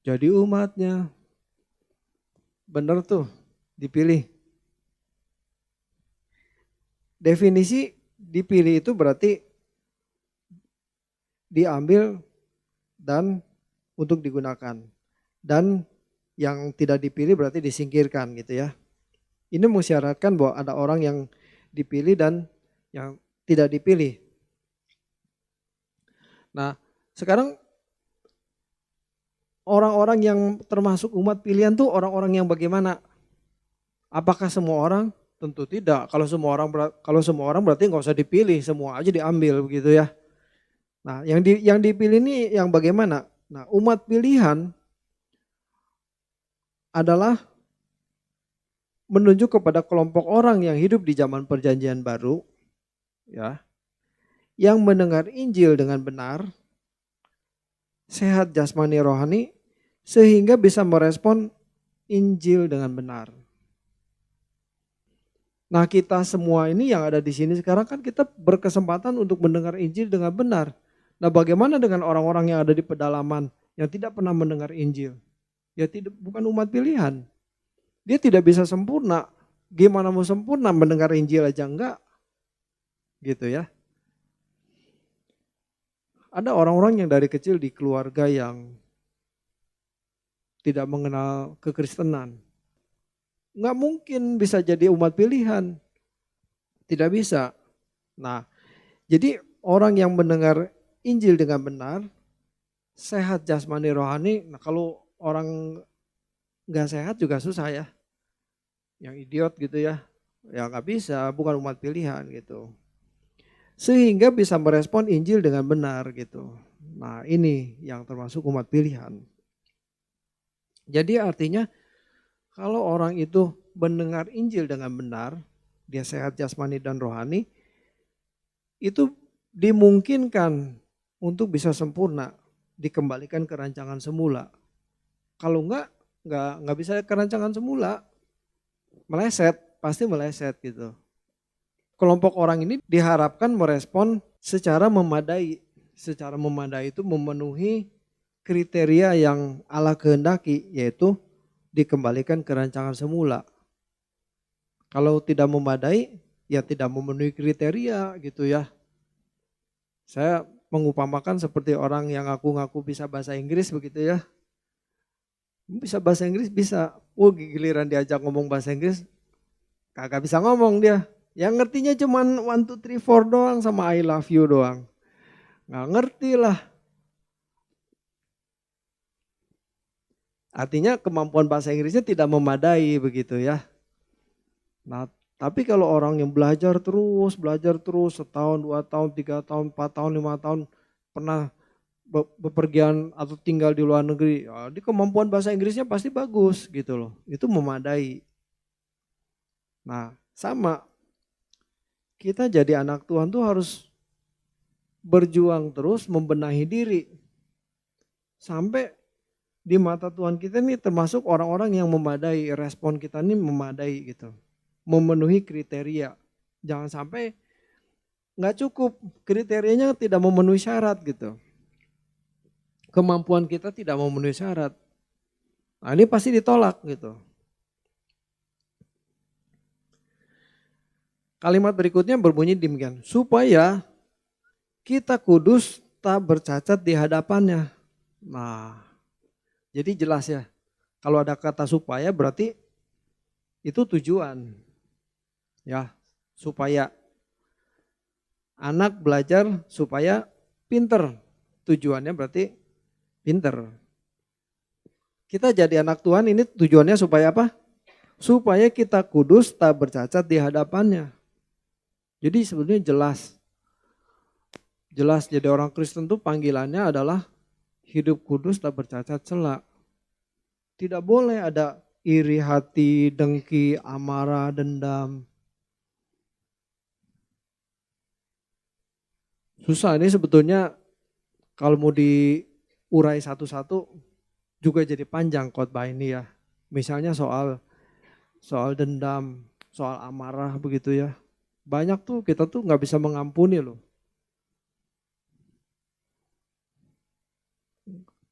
jadi umatnya. Benar tuh, dipilih. Definisi dipilih itu berarti diambil dan untuk digunakan. Dan yang tidak dipilih berarti disingkirkan gitu ya. Ini mensyaratkan bahwa ada orang yang dipilih dan yang tidak dipilih. Nah, sekarang orang-orang yang termasuk umat pilihan tuh orang-orang yang bagaimana? Apakah semua orang? Tentu tidak. Kalau semua orang berarti nggak usah dipilih, semua aja diambil begitu ya. Nah, yang dipilih ini yang bagaimana? Nah, umat pilihan adalah menunjuk kepada kelompok orang yang hidup di zaman Perjanjian Baru, ya, yang mendengar Injil dengan benar, sehat jasmani rohani, sehingga bisa merespon Injil dengan benar. Nah, kita semua ini yang ada di sini sekarang kan kita berkesempatan untuk mendengar Injil dengan benar. Nah, bagaimana dengan orang-orang yang ada di pedalaman yang tidak pernah mendengar Injil? Ya bukan umat pilihan. Dia tidak bisa sempurna. Gimana mau sempurna mendengar Injil aja enggak? gitu ya. Ada orang-orang yang dari kecil di keluarga yang tidak mengenal kekristenan. Nggak mungkin bisa jadi umat pilihan. Tidak bisa. Nah, jadi orang yang mendengar Injil dengan benar, sehat jasmani rohani. Nah, kalau orang nggak sehat juga susah ya. Yang idiot gitu ya. Ya nggak bisa, bukan umat pilihan gitu. Sehingga bisa merespon Injil dengan benar gitu. Nah, ini yang termasuk umat pilihan. Jadi artinya kalau orang itu mendengar Injil dengan benar, dia sehat jasmani dan rohani, itu dimungkinkan untuk bisa sempurna, dikembalikan ke rancangan semula. Kalau enggak bisa ke rancangan semula, meleset, pasti meleset gitu. Kelompok orang ini diharapkan merespon secara memadai. Secara memadai itu memenuhi kriteria yang Allah kehendaki, yaitu dikembalikan ke rancangan semula. Kalau tidak memadai, ya tidak memenuhi kriteria gitu ya. Saya mengupamakan seperti orang yang ngaku-ngaku bisa bahasa Inggris begitu ya. Bisa bahasa Inggris bisa. Giliran diajak ngomong bahasa Inggris, kagak bisa ngomong dia. Yang ngertinya cuman 1, 2, 3, 4 doang sama I love you doang. Nggak ngerti lah. Artinya kemampuan bahasa Inggrisnya tidak memadai begitu ya. Nah, tapi kalau orang yang belajar terus, setahun, 2 tahun, 3 tahun, 4 tahun, 5 tahun, pernah bepergian atau tinggal di luar negeri, ya, di kemampuan bahasa Inggrisnya pasti bagus gitu loh. Itu memadai. Nah, sama. Kita jadi anak Tuhan tuh harus berjuang terus membenahi diri. Sampai di mata Tuhan kita ini termasuk orang-orang yang memadai, respon kita ini memadai gitu. Memenuhi kriteria. Jangan sampai nggak cukup, kriterianya tidak memenuhi syarat gitu. Kemampuan kita tidak memenuhi syarat. Nah, ini pasti ditolak gitu. Kalimat berikutnya berbunyi demikian, supaya kita kudus tak bercacat di hadapannya. Nah, jadi jelas ya, kalau ada kata supaya berarti itu tujuan. Ya, supaya anak belajar supaya pinter. Tujuannya berarti pinter. Kita jadi anak Tuhan ini tujuannya supaya apa? Supaya kita kudus tak bercacat di hadapannya. Jadi sebenarnya jelas. Jelas jadi orang Kristen tuh panggilannya adalah hidup kudus tak bercacat celah. Tidak boleh ada iri hati, dengki, amarah, dendam. Susah ini sebetulnya kalau mau diurai satu-satu juga jadi panjang khotbah ini ya. Misalnya soal dendam, soal amarah begitu ya. Banyak tuh kita tuh nggak bisa mengampuni loh.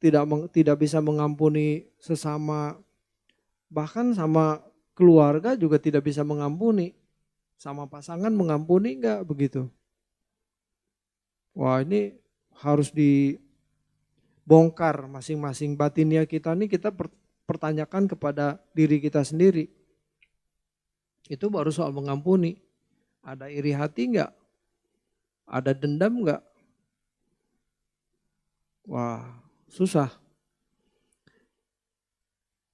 Tidak bisa mengampuni sesama, bahkan sama keluarga juga tidak bisa mengampuni. Sama pasangan mengampuni enggak begitu. Wah, ini harus dibongkar masing-masing batinia kita nih, kita pertanyakan kepada diri kita sendiri. Itu baru soal mengampuni. Ada iri hati enggak? Ada dendam enggak? Wah, susah.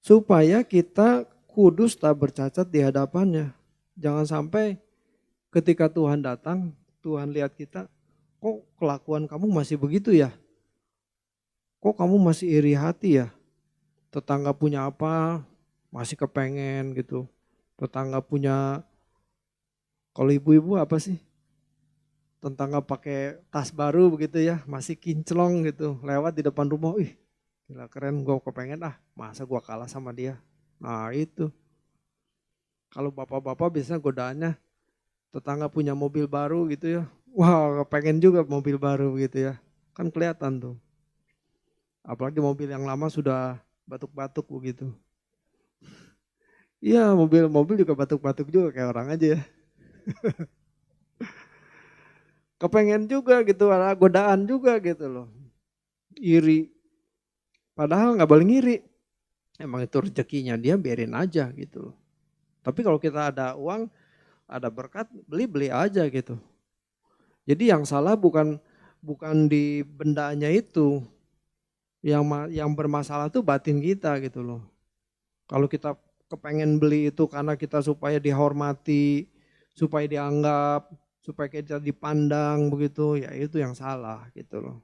Supaya kita kudus tak bercacat di hadapannya. Jangan sampai ketika Tuhan datang, Tuhan lihat kita, kok kelakuan kamu masih begitu ya? Kok kamu masih iri hati ya? Tetangga punya apa, masih kepengen gitu. Tetangga punya, kalau ibu-ibu apa sih? Tetangga pakai tas baru begitu ya, masih kinclong gitu. Lewat di depan rumah, ih gila keren, gue kepengen masa gue kalah sama dia. Nah itu. Kalau bapak-bapak biasanya godaannya, tetangga punya mobil baru gitu ya. Wah kepengen juga mobil baru gitu ya. Kan kelihatan tuh. Apalagi mobil yang lama sudah batuk-batuk begitu. Iya mobil juga batuk-batuk juga kayak orang aja ya. Kepengen juga gitu, ada godaan juga gitu loh. Iri. Padahal nggak boleh ngiri. Emang itu rezekinya dia, biarin aja gitu loh. Tapi kalau kita ada uang, ada berkat, beli aja gitu. Jadi yang salah bukan di bendanya itu. Yang bermasalah tuh batin kita gitu loh. Kalau kita kepengen beli itu karena kita supaya dihormati, supaya dianggap, supaya kita dipandang begitu, ya itu yang salah gitu loh.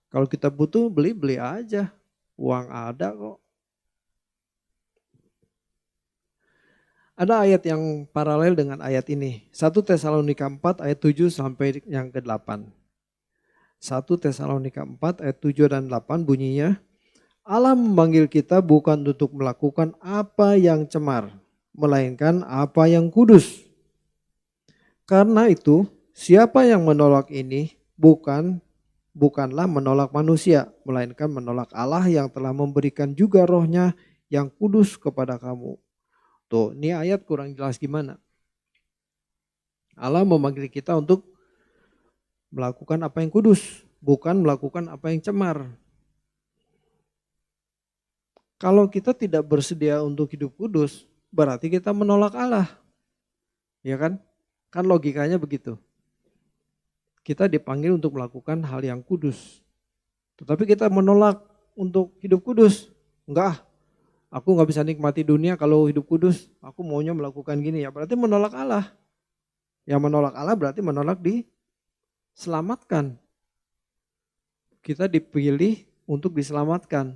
Kalau kita butuh beli aja, uang ada kok. Ada ayat yang paralel dengan ayat ini. 1 Tesalonika 4 ayat 7 sampai yang ke-8. 1 Tesalonika 4 ayat 7 dan 8 bunyinya, Allah memanggil kita bukan untuk melakukan apa yang cemar, melainkan apa yang kudus. Karena itu, siapa yang menolak ini bukanlah menolak manusia, melainkan menolak Allah yang telah memberikan juga rohnya yang kudus kepada kamu. Tuh, ini ayat kurang jelas gimana? Allah memanggil kita untuk melakukan apa yang kudus, bukan melakukan apa yang cemar. Kalau kita tidak bersedia untuk hidup kudus, berarti kita menolak Allah. Ya kan? Kan logikanya begitu. Kita dipanggil untuk melakukan hal yang kudus. Tetapi kita menolak untuk hidup kudus. Enggak, aku nggak bisa nikmati dunia kalau hidup kudus. Aku maunya melakukan gini, ya berarti menolak Allah. Yang menolak Allah berarti menolak diselamatkan. Kita dipilih untuk diselamatkan.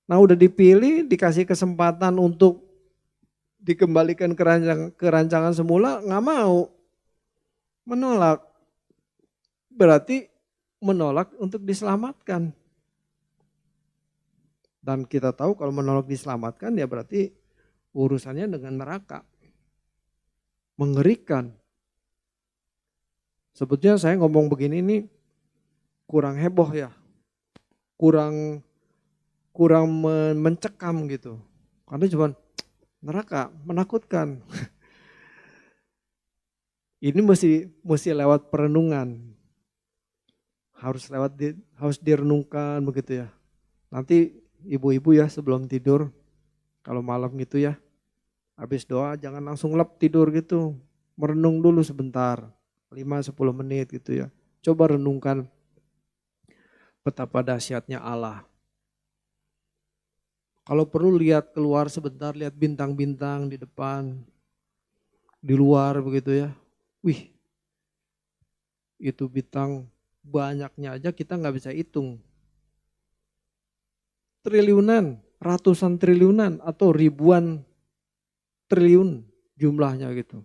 Nah udah dipilih, dikasih kesempatan untuk dikembalikan ke rancangan semula, nggak mau. Menolak. Berarti menolak untuk diselamatkan. Dan kita tahu kalau menolak diselamatkan ya berarti urusannya dengan neraka. Mengerikan. Sebetulnya saya ngomong begini ini kurang heboh ya. Kurang mencekam gitu. Karena cuma neraka, menakutkan. Ini mesti lewat perenungan. Harus direnungkan begitu ya. Nanti ibu-ibu ya sebelum tidur, kalau malam gitu ya, habis doa jangan langsung lep tidur gitu. Merenung dulu sebentar, 5-10 menit gitu ya. Coba renungkan betapa dahsyatnya Allah. Kalau perlu lihat keluar sebentar, lihat bintang-bintang di depan, di luar begitu ya. Wih, itu bintang banyaknya aja kita nggak bisa hitung. Triliunan, ratusan triliunan atau ribuan triliun jumlahnya gitu.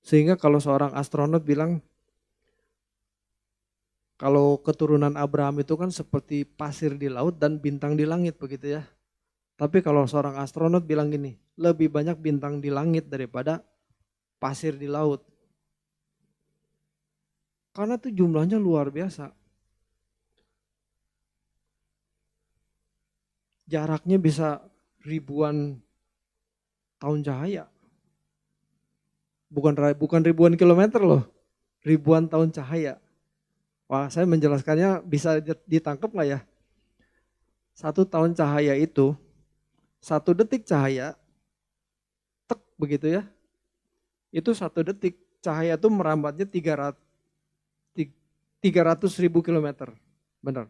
Sehingga kalau seorang astronot bilang, kalau keturunan Abraham itu kan seperti pasir di laut dan bintang di langit begitu ya. Tapi kalau seorang astronot bilang gini, lebih banyak bintang di langit daripada pasir di laut. Karena itu jumlahnya luar biasa. Jaraknya bisa ribuan tahun cahaya. Bukan ribuan kilometer loh, ribuan tahun cahaya. Wah, saya menjelaskannya bisa ditangkap nggak ya? 1 tahun cahaya itu, 1 detik cahaya, tek begitu ya. Itu 1 detik cahaya itu merambatnya 300.000 kilometer. Benar.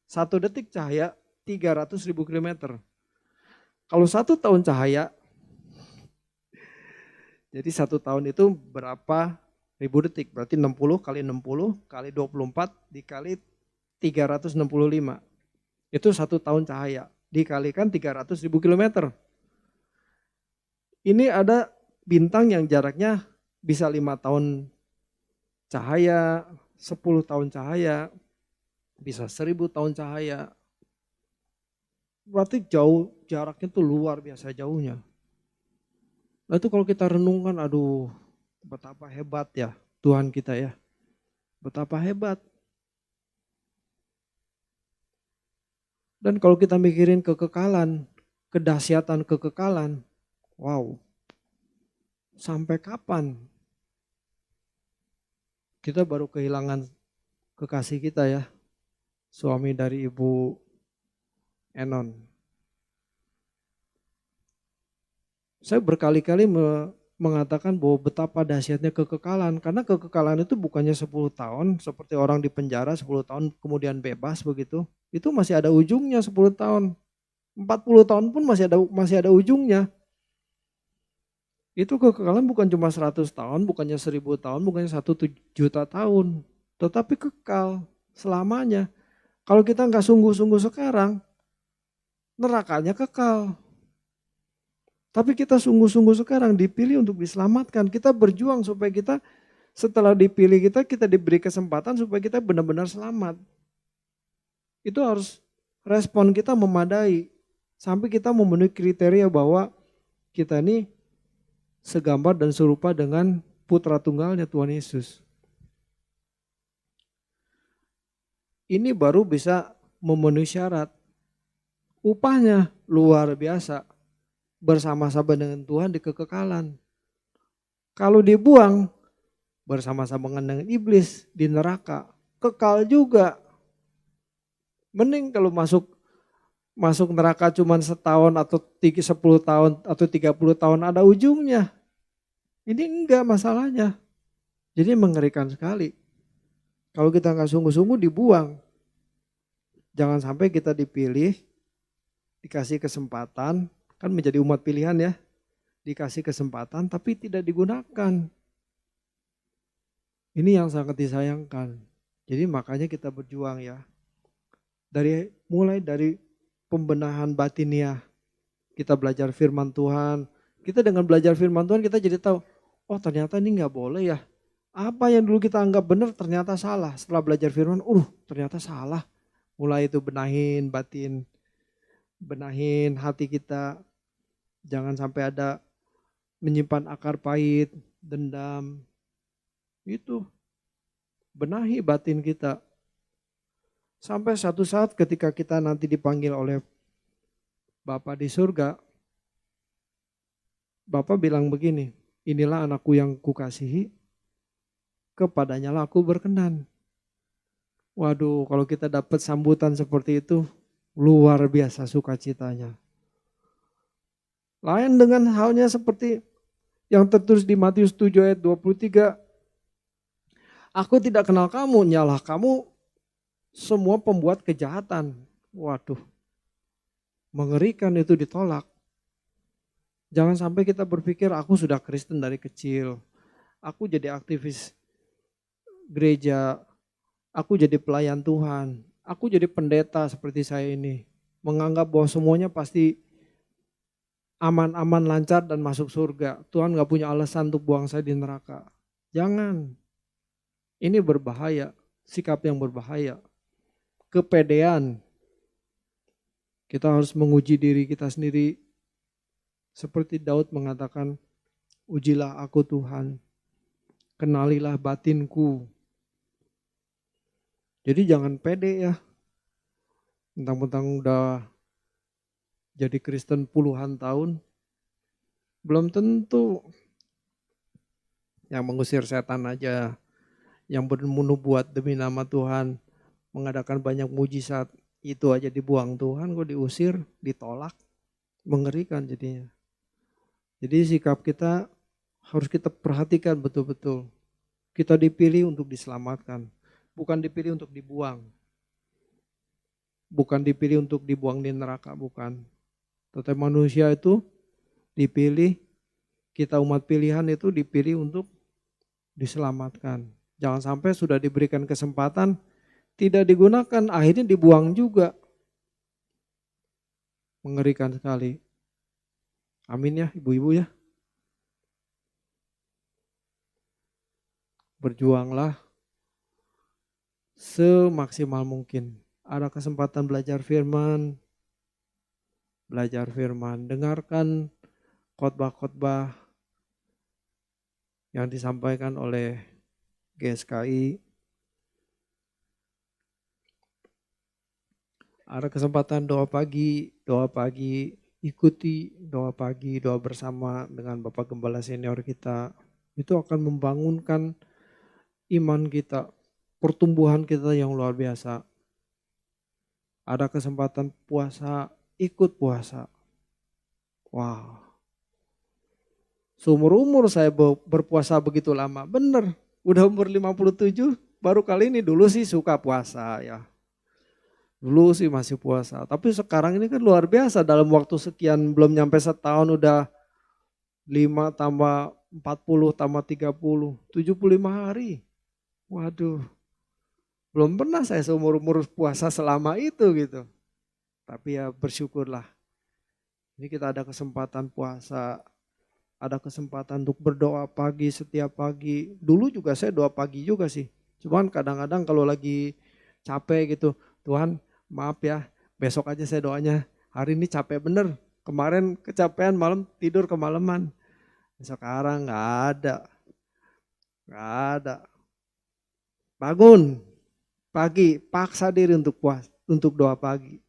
1 detik cahaya 300.000 kilometer. Kalau 1 tahun cahaya, jadi 1 tahun itu berapa ribu detik? Berarti 60 kali 60 kali 24 dikali 365. Itu 1 tahun cahaya. Dikalikan 300.000 kilometer. Ini ada bintang yang jaraknya bisa 5 tahun cahaya, 10 tahun cahaya, bisa 1000 tahun cahaya. Berarti jauh, jaraknya tuh luar biasa jauhnya. Nah itu kalau kita renungkan, aduh betapa hebat ya Tuhan kita ya. Betapa hebat. Dan kalau kita mikirin kekekalan, kedahsyatan kekekalan, wow. Sampai kapan? Kita baru kehilangan kekasih kita ya, suami dari Ibu Enon. Saya berkali-kali mengatakan bahwa betapa dahsyatnya kekekalan, karena kekekalan itu bukannya 10 tahun seperti orang di penjara 10 tahun kemudian bebas begitu. Itu masih ada ujungnya 10 tahun. 40 tahun pun masih ada ujungnya. Itu kekekalan bukan cuma 100 tahun, bukannya 1000 tahun, bukannya 1 juta tahun, tetapi kekal selamanya. Kalau kita nggak sungguh-sungguh sekarang, nerakanya kekal. Tapi kita sungguh-sungguh sekarang dipilih untuk diselamatkan. Kita berjuang supaya kita setelah dipilih kita diberi kesempatan supaya kita benar-benar selamat. Itu harus respon kita memadai. Sampai kita memenuhi kriteria bahwa kita ini segambar dan serupa dengan putra tunggalnya Tuhan Yesus. Ini baru bisa memenuhi syarat. Upahnya luar biasa. Bersama-sama dengan Tuhan di kekekalan. Kalau dibuang bersama-sama dengan iblis di neraka, kekal juga. Mending kalau masuk neraka cuma setahun atau 10 tahun atau 30 tahun ada ujungnya. Ini enggak masalahnya. Jadi mengerikan sekali. Kalau kita nggak sungguh-sungguh dibuang. Jangan sampai kita dipilih, dikasih kesempatan, kan menjadi umat pilihan ya, dikasih kesempatan tapi tidak digunakan. Ini yang sangat disayangkan. Jadi makanya kita berjuang ya. Mulai dari pembenahan batiniah, kita belajar firman Tuhan. Kita dengan belajar firman Tuhan kita jadi tahu, oh ternyata ini nggak boleh ya. Apa yang dulu kita anggap benar ternyata salah. Setelah belajar firman, ternyata salah. Mulai itu benahin batin, benahin hati kita. Jangan sampai ada menyimpan akar pahit, dendam. Itu benahi batin kita. Sampai satu saat ketika kita nanti dipanggil oleh Bapa di surga, Bapa bilang begini, inilah anakku yang kukasihi, kepadanya lah aku berkenan. Waduh, kalau kita dapat sambutan seperti itu, luar biasa sukacitanya. Lain dengan halnya seperti yang tertulis di Matius 7 ayat 23. Aku tidak kenal kamu, nyalah kamu semua pembuat kejahatan. Waduh, mengerikan itu ditolak. Jangan sampai kita berpikir aku sudah Kristen dari kecil. Aku jadi aktivis gereja, aku jadi pelayan Tuhan, aku jadi pendeta seperti saya ini. Menganggap bahwa semuanya pasti aman-aman, lancar dan masuk surga. Tuhan gak punya alasan untuk buang saya di neraka. Jangan. Ini berbahaya. Sikap yang berbahaya. Kepedean. Kita harus menguji diri kita sendiri. Seperti Daud mengatakan, ujilah aku Tuhan. Kenalilah batinku. Jadi jangan pede ya. Mentang-mentang udah jadi Kristen puluhan tahun, belum tentu. Yang mengusir setan aja, yang bernubuat demi nama Tuhan, mengadakan banyak mujizat, itu aja dibuang Tuhan, kok diusir, ditolak, mengerikan jadinya. Jadi sikap kita harus kita perhatikan betul-betul. Kita dipilih untuk diselamatkan, bukan dipilih untuk dibuang. Bukan dipilih untuk dibuang di neraka, bukan. Tetapi manusia itu dipilih, kita umat pilihan itu dipilih untuk diselamatkan. Jangan sampai sudah diberikan kesempatan, tidak digunakan, akhirnya dibuang juga. Mengerikan sekali. Amin ya ibu-ibu ya. Berjuanglah semaksimal mungkin. Ada kesempatan belajar firman, dengarkan khotbah-khotbah yang disampaikan oleh GSKI. Ada kesempatan doa pagi, ikuti doa pagi, doa bersama dengan Bapak Gembala senior kita. Itu akan membangunkan iman kita, pertumbuhan kita yang luar biasa. Ada kesempatan puasa, ikut puasa. Wow. Seumur-umur saya berpuasa begitu lama. Bener, udah umur 57, baru kali ini. Dulu sih suka puasa ya. Dulu sih masih puasa. Tapi sekarang ini kan luar biasa, dalam waktu sekian belum nyampe setahun udah 5 tambah 40 tambah 30, 75 hari. Waduh, belum pernah saya seumur-umur puasa selama itu gitu. Tapi ya bersyukurlah. Ini kita ada kesempatan puasa, ada kesempatan untuk berdoa pagi setiap pagi. Dulu juga saya doa pagi juga sih. Cuman kadang-kadang kalau lagi capek gitu, Tuhan maaf ya, besok aja saya doanya. Hari ini capek bener, kemarin kecapean malam tidur kemalaman. Sekarang nggak ada. Bangun pagi, paksa diri untuk untuk doa pagi.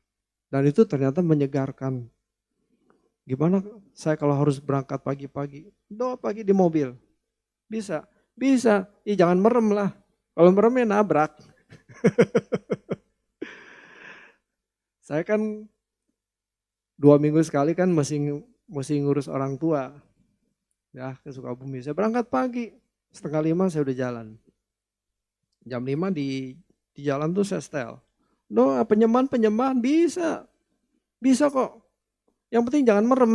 Dan itu ternyata menyegarkan. Gimana saya kalau harus berangkat pagi-pagi? Doa pagi di mobil. Bisa, bisa. Jangan merem lah. Kalau meremnya nabrak. Saya kan 2 minggu sekali kan mesti ngurus orang tua. Ya ke Sukabumi. Saya berangkat pagi. 4:30 saya udah jalan. Jam 5 di jalan tuh saya setel. Doa penyembahan bisa. Bisa kok. Yang penting jangan merem.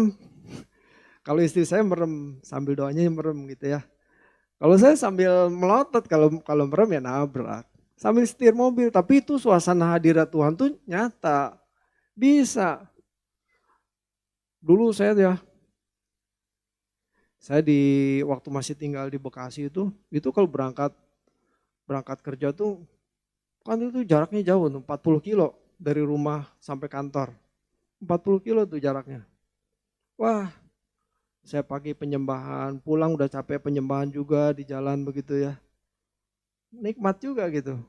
Kalau istri saya merem, sambil doanya merem gitu ya. Kalau saya sambil melotot, kalau merem ya nabrak. Sambil setir mobil, tapi itu suasana hadirat Tuhan tuh nyata. Bisa. Dulu saya di waktu masih tinggal di Bekasi itu kalau berangkat kerja tuh kan itu jaraknya jauh tuh, 40 kilo dari rumah sampai kantor. 40 kilo tuh jaraknya. Wah, saya pagi penyembahan, pulang udah capek penyembahan juga di jalan begitu ya. Nikmat juga gitu.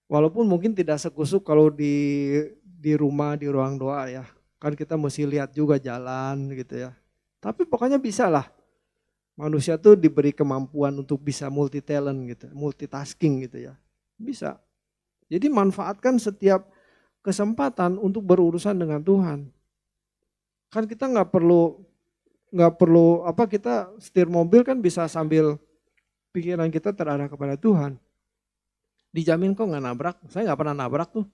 Walaupun mungkin tidak sekusuk kalau di rumah, di ruang doa ya. Kan kita mesti lihat juga jalan gitu ya. Tapi pokoknya bisa lah. Manusia tuh diberi kemampuan untuk bisa multi talent gitu, multitasking gitu ya. Bisa. Jadi manfaatkan setiap kesempatan untuk berurusan dengan Tuhan. Kan kita nggak perlu apa, kita setir mobil kan bisa sambil pikiran kita terarah kepada Tuhan. Dijamin kok nggak nabrak. Saya nggak pernah nabrak tuh.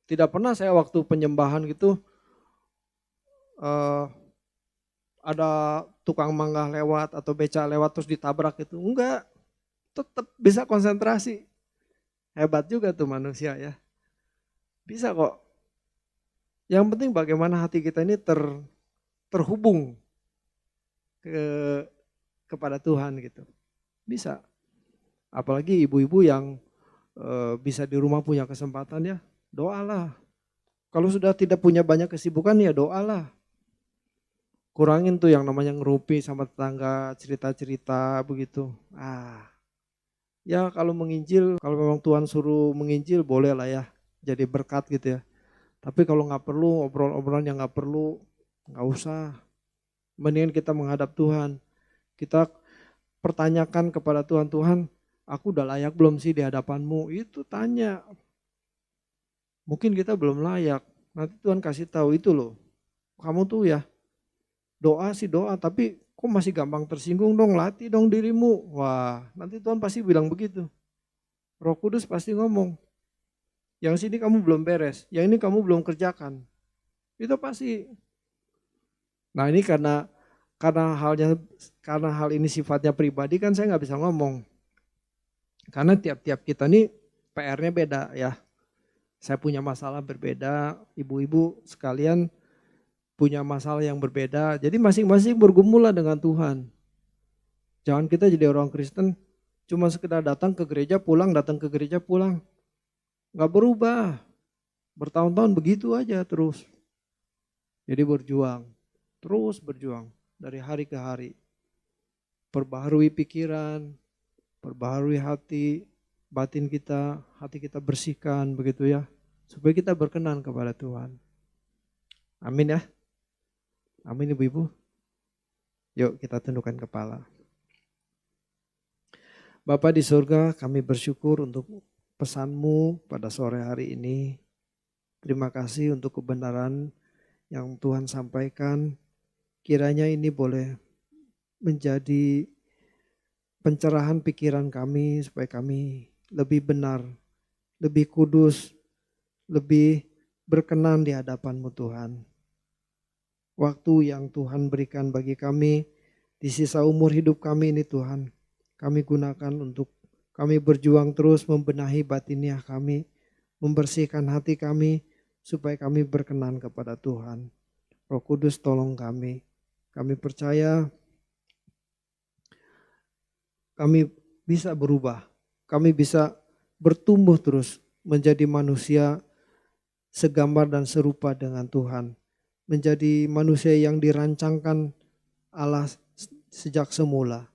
Tidak pernah saya waktu penyembahan gitu eh, ada tukang mangga lewat atau beca lewat terus ditabrak gitu. Enggak, tetap bisa konsentrasi. Hebat juga tuh manusia ya. Bisa kok. Yang penting bagaimana hati kita ini terhubung ke kepada Tuhan gitu. Bisa. Apalagi ibu-ibu yang bisa di rumah punya kesempatan ya, doalah. Kalau sudah tidak punya banyak kesibukan ya doalah. Kurangin tuh yang namanya ngerupi sama tetangga, cerita-cerita begitu. Ya kalau menginjil, kalau memang Tuhan suruh menginjil boleh lah ya, jadi berkat gitu ya. Tapi kalau nggak perlu, obrolan-obrolan yang nggak perlu, nggak usah. Mendingan kita menghadap Tuhan. Kita pertanyakan kepada Tuhan, Tuhan, aku udah layak belum sih di hadapan-Mu? Itu tanya. Mungkin kita belum layak. Nanti Tuhan kasih tahu itu loh. Kamu tuh ya doa sih doa, tapi kok masih gampang tersinggung dong, latih dong dirimu. Wah, nanti Tuhan pasti bilang begitu. Roh Kudus pasti ngomong, yang sini kamu belum beres, yang ini kamu belum kerjakan. Itu pasti. Nah ini karena hal ini sifatnya pribadi kan saya nggak bisa ngomong. Karena tiap-tiap kita nih PR-nya beda ya. Saya punya masalah berbeda, ibu-ibu sekalian punya masalah yang berbeda. Jadi masing-masing bergumul lah dengan Tuhan. Jangan kita jadi orang Kristen cuma sekedar datang ke gereja pulang, datang ke gereja pulang. Nggak berubah. Bertahun-tahun begitu aja terus. Jadi berjuang. Terus berjuang dari hari ke hari. Perbaharui pikiran, perbaharui hati, batin kita, hati kita bersihkan begitu ya. Supaya kita berkenan kepada Tuhan. Amin ya. Amin ibu-ibu. Yuk kita tundukkan kepala. Bapa di surga, kami bersyukur untuk pesan-Mu pada sore hari ini. Terima kasih untuk kebenaran yang Tuhan sampaikan. Kiranya ini boleh menjadi pencerahan pikiran kami supaya kami lebih benar, lebih kudus, lebih berkenan di hadapan-Mu Tuhan. Waktu yang Tuhan berikan bagi kami di sisa umur hidup kami ini Tuhan, kami gunakan untuk kami berjuang terus membenahi batiniah kami, membersihkan hati kami supaya kami berkenan kepada Tuhan. Roh Kudus tolong kami. Kami percaya kami bisa berubah. Kami bisa bertumbuh terus menjadi manusia segambar dan serupa dengan Tuhan. Menjadi manusia yang dirancangkan Allah sejak semula.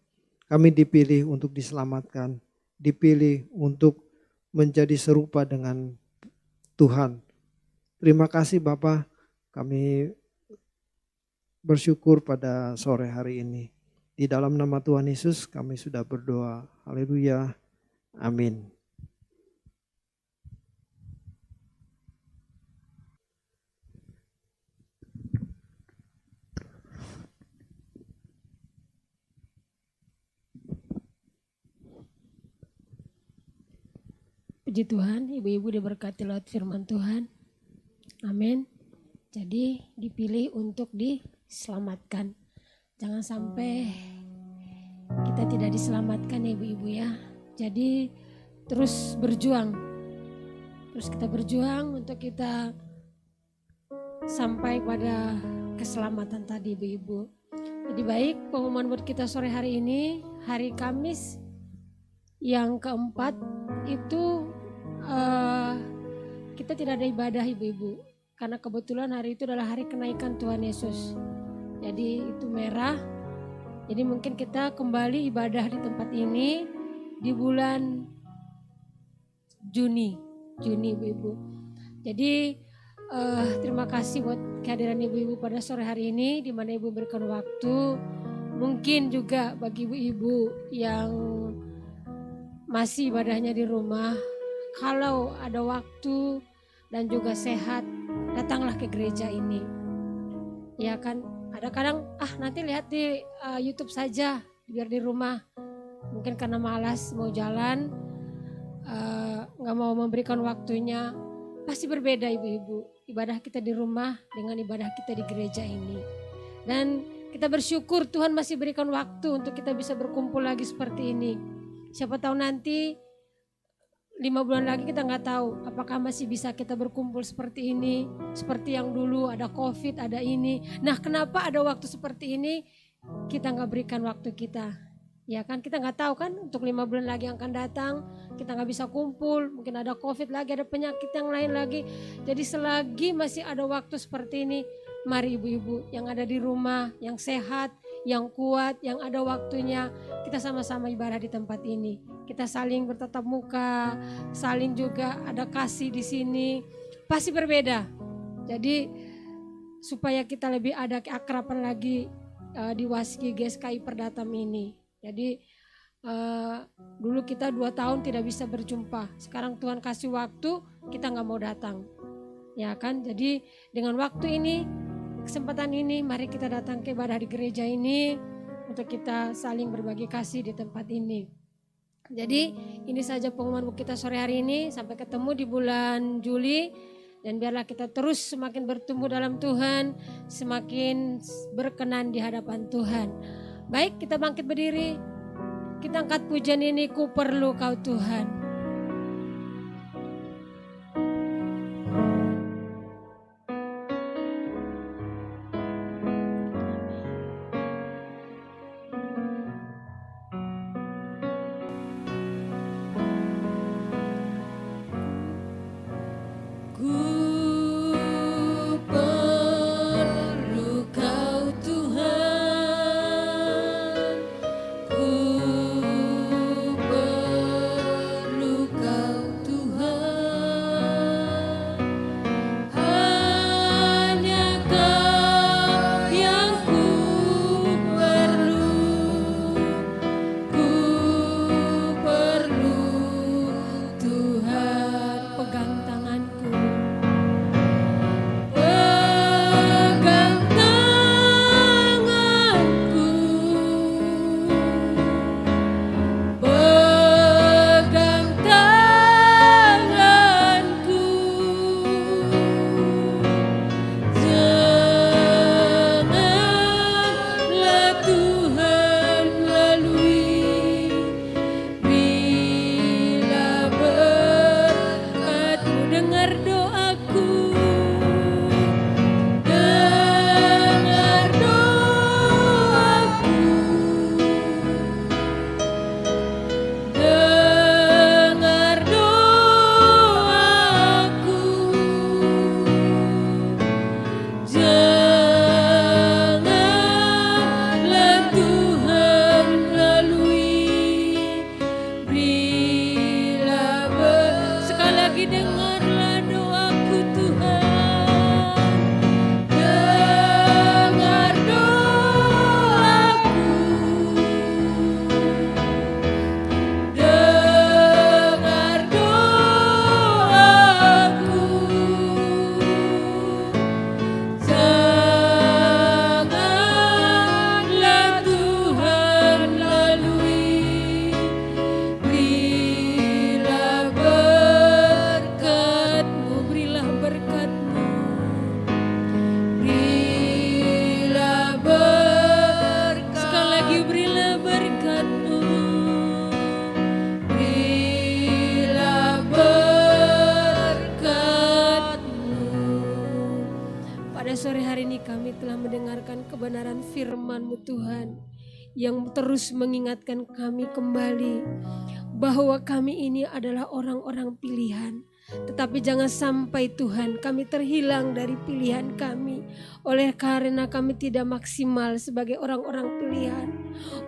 Kami dipilih untuk diselamatkan, dipilih untuk menjadi serupa dengan Tuhan. Terima kasih Bapa, kami bersyukur pada sore hari ini. Di dalam nama Tuhan Yesus kami sudah berdoa. Haleluya. Amin. Puji Tuhan, ibu-ibu diberkati lewat firman Tuhan. Amin. Jadi dipilih untuk diselamatkan. Jangan sampai kita tidak diselamatkan ya ibu-ibu ya. Jadi terus berjuang. Terus kita berjuang untuk kita sampai pada keselamatan tadi ibu-ibu. Jadi baik, pengumuman buat kita sore hari ini, hari Kamis yang keempat itu kita tidak ada ibadah ibu-ibu. Karena kebetulan hari itu adalah hari kenaikan Tuhan Yesus. Jadi itu merah. Jadi mungkin kita kembali ibadah di tempat ini di bulan Juni ibu-ibu. Jadi terima kasih buat kehadiran ibu-ibu pada sore hari ini di mana ibu berikan waktu. Mungkin juga bagi ibu-ibu yang masih ibadahnya di rumah, kalau ada waktu dan juga sehat, datanglah ke gereja ini. Ya kan, ada kadang nanti lihat di YouTube saja biar di rumah. Mungkin karena malas mau jalan, nggak mau memberikan waktunya. Pasti berbeda ibu-ibu. Ibadah kita di rumah dengan ibadah kita di gereja ini. Dan kita bersyukur Tuhan masih berikan waktu untuk kita bisa berkumpul lagi seperti ini. Siapa tahu nanti 5 bulan lagi kita nggak tahu apakah masih bisa kita berkumpul seperti ini. Seperti yang dulu ada COVID, ada ini. Nah kenapa ada waktu seperti ini kita nggak berikan waktu kita. Ya kan kita nggak tahu kan untuk 5 bulan lagi yang akan datang. Kita nggak bisa kumpul, mungkin ada COVID lagi, ada penyakit yang lain lagi. Jadi selagi masih ada waktu seperti ini, mari ibu-ibu yang ada di rumah, yang sehat, yang kuat, yang ada waktunya, kita sama-sama ibadah di tempat ini. Kita saling bertatap muka, saling juga ada kasih di sini. Pasti berbeda. Jadi supaya kita lebih ada keakraban lagi di Waski GSKI Perdatam ini. Jadi dulu kita 2 tahun tidak bisa berjumpa. Sekarang Tuhan kasih waktu, kita nggak mau datang. Ya kan? Jadi dengan waktu ini, kesempatan ini, mari kita datang ke ibadah di gereja ini untuk kita saling berbagi kasih di tempat ini. Jadi ini saja pengumuman buku kita sore hari ini. Sampai ketemu di bulan Juli. Dan biarlah kita terus semakin bertumbuh dalam Tuhan, semakin berkenan di hadapan Tuhan. Baik, kita bangkit berdiri. Kita angkat pujian ini, ku perlu kau Tuhan. dengarlah doaku Tuhan. Dengar doaku. Dengar doaku. Janganlah Tuhan lalui. Berilah berkat-Mu, berilah berkat-Mu. Berilah berkat. Sekali lagi berilah berkat-Mu. Berilah berkat-Mu. Pada sore hari ini kami telah mendengarkan kebenaran firman-Mu Tuhan, yang terus mengingatkan kami kembali bahwa kami ini adalah orang-orang pilihan. Tetapi jangan sampai Tuhan kami terhilang dari pilihan kami, oleh karena kami tidak maksimal sebagai orang-orang pilihan,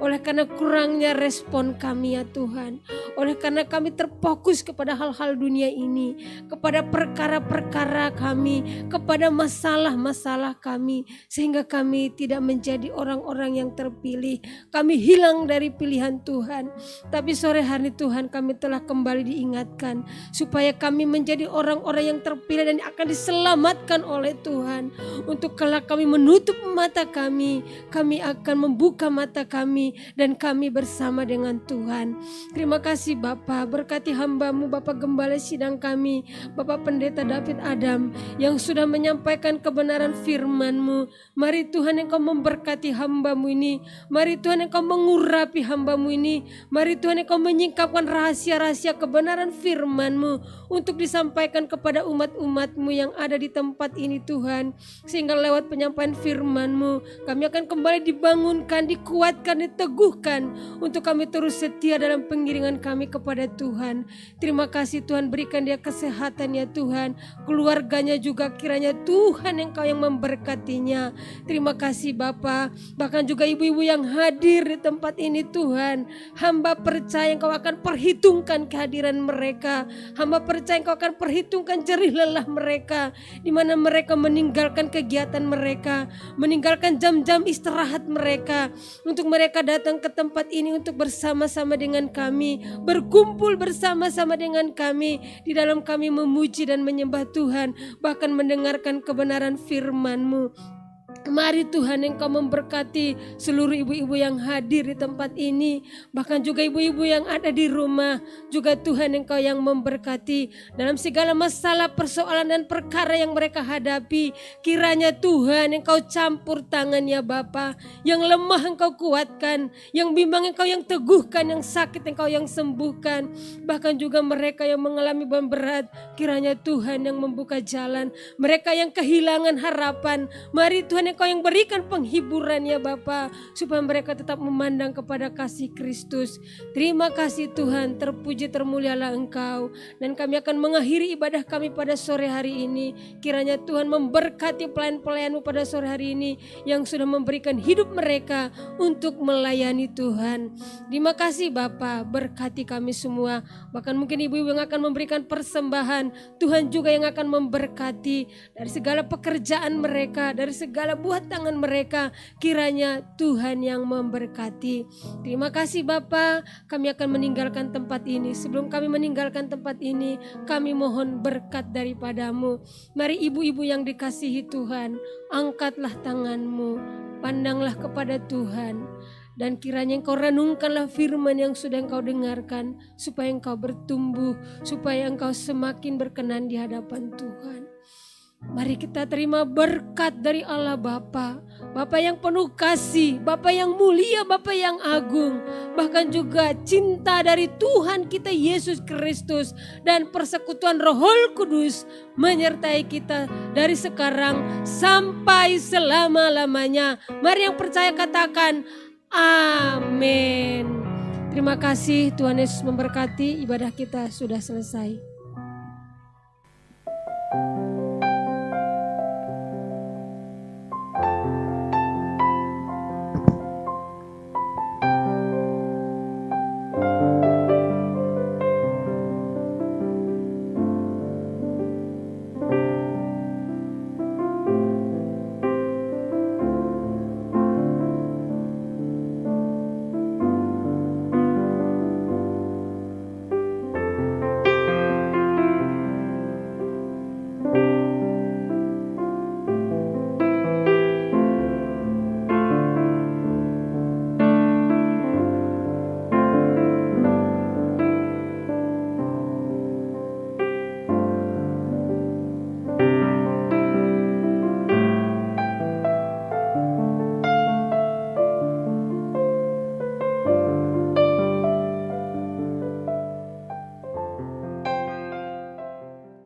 oleh karena kurangnya respon kami ya Tuhan, oleh karena kami terfokus kepada hal-hal dunia ini, kepada perkara-perkara kami, kepada masalah-masalah kami, sehingga kami tidak menjadi orang-orang yang terpilih. Kami hilang dari pilihan Tuhan. Tapi sore hari Tuhan, kami telah kembali diingatkan supaya kami menjadi orang-orang yang terpilih dan akan diselamatkan oleh Tuhan. Untuk kelak kami menutup mata kami akan membuka mata kami dan kami bersama dengan Tuhan. Terima kasih Bapa, berkati hamba-Mu Bapak Gembala Sidang kami, Bapak Pendeta David Adam yang sudah menyampaikan kebenaran firman-Mu. Mari Tuhan Engkau memberkati hamba-Mu ini, mari Tuhan Engkau mengurapi hamba-Mu ini, mari Tuhan Engkau menyingkapkan rahasia-rahasia kebenaran firman-Mu untuk disampaikan kepada umat-umat-Mu yang ada di tempat ini Tuhan. Sehingga lewat penyampaian firman-Mu kami akan kembali dibangunkan, dikuatkan, diteguhkan untuk kami terus setia dalam pengiringan kami kepada Tuhan. Terima kasih Tuhan, berikan dia kesehatan ya Tuhan, keluarganya juga kiranya Tuhan Engkau yang memberkatinya. Terima kasih Bapa, bahkan juga ibu-ibu yang hadir di tempat ini Tuhan, hamba percaya Engkau akan perhitungkan kehadiran mereka, hamba percaya Engkau akan perhitungkan jerih lelah mereka, di mana mereka meninggalkan kegiatan mereka, meninggalkan jam-jam istirahat mereka, untuk mereka datang ke tempat ini untuk bersama-sama dengan kami, berkumpul bersama-sama dengan kami, di dalam kami memuji dan menyembah Tuhan, bahkan mendengarkan kebenaran firman-Mu. Mari Tuhan Engkau memberkati seluruh ibu-ibu yang hadir di tempat ini, bahkan juga ibu-ibu yang ada di rumah, juga Tuhan Engkau yang memberkati dalam segala masalah, persoalan dan perkara yang mereka hadapi. Kiranya Tuhan Engkau campur tangan ya Bapa, yang lemah Engkau kuatkan, yang bimbang Engkau yang teguhkan, yang sakit Engkau yang sembuhkan, bahkan juga mereka yang mengalami beban berat, kiranya Tuhan yang membuka jalan, mereka yang kehilangan harapan, mari Tuhan Engkau yang berikan penghiburan ya Bapa, supaya mereka tetap memandang kepada kasih Kristus. Terima kasih Tuhan, terpuji termulialah Engkau. Dan kami akan mengakhiri ibadah kami pada sore hari ini. Kiranya Tuhan memberkati pelayan-pelayan-Mu pada sore hari ini, yang sudah memberikan hidup mereka untuk melayani Tuhan. Terima kasih Bapa, berkati kami semua. Bahkan mungkin ibu-ibu yang akan memberikan persembahan, Tuhan juga yang akan memberkati dari segala pekerjaan mereka, dari segala buat tangan mereka, kiranya Tuhan yang memberkati. Terima kasih Bapa, kami akan meninggalkan tempat ini. Sebelum kami meninggalkan tempat ini, kami mohon berkat daripada-Mu. Mari ibu-ibu yang dikasihi Tuhan, angkatlah tangan-Mu, pandanglah kepada Tuhan, dan kiranya Engkau renungkanlah firman yang sudah Engkau dengarkan, supaya Engkau bertumbuh, supaya Engkau semakin berkenan di hadapan Tuhan. Mari kita terima berkat dari Allah Bapa, Bapa yang penuh kasih, Bapa yang mulia, Bapa yang agung, bahkan juga cinta dari Tuhan kita Yesus Kristus dan persekutuan Roh Kudus menyertai kita dari sekarang sampai selama-lamanya. Mari yang percaya katakan amin. Terima kasih, Tuhan Yesus memberkati. Ibadah kita sudah selesai.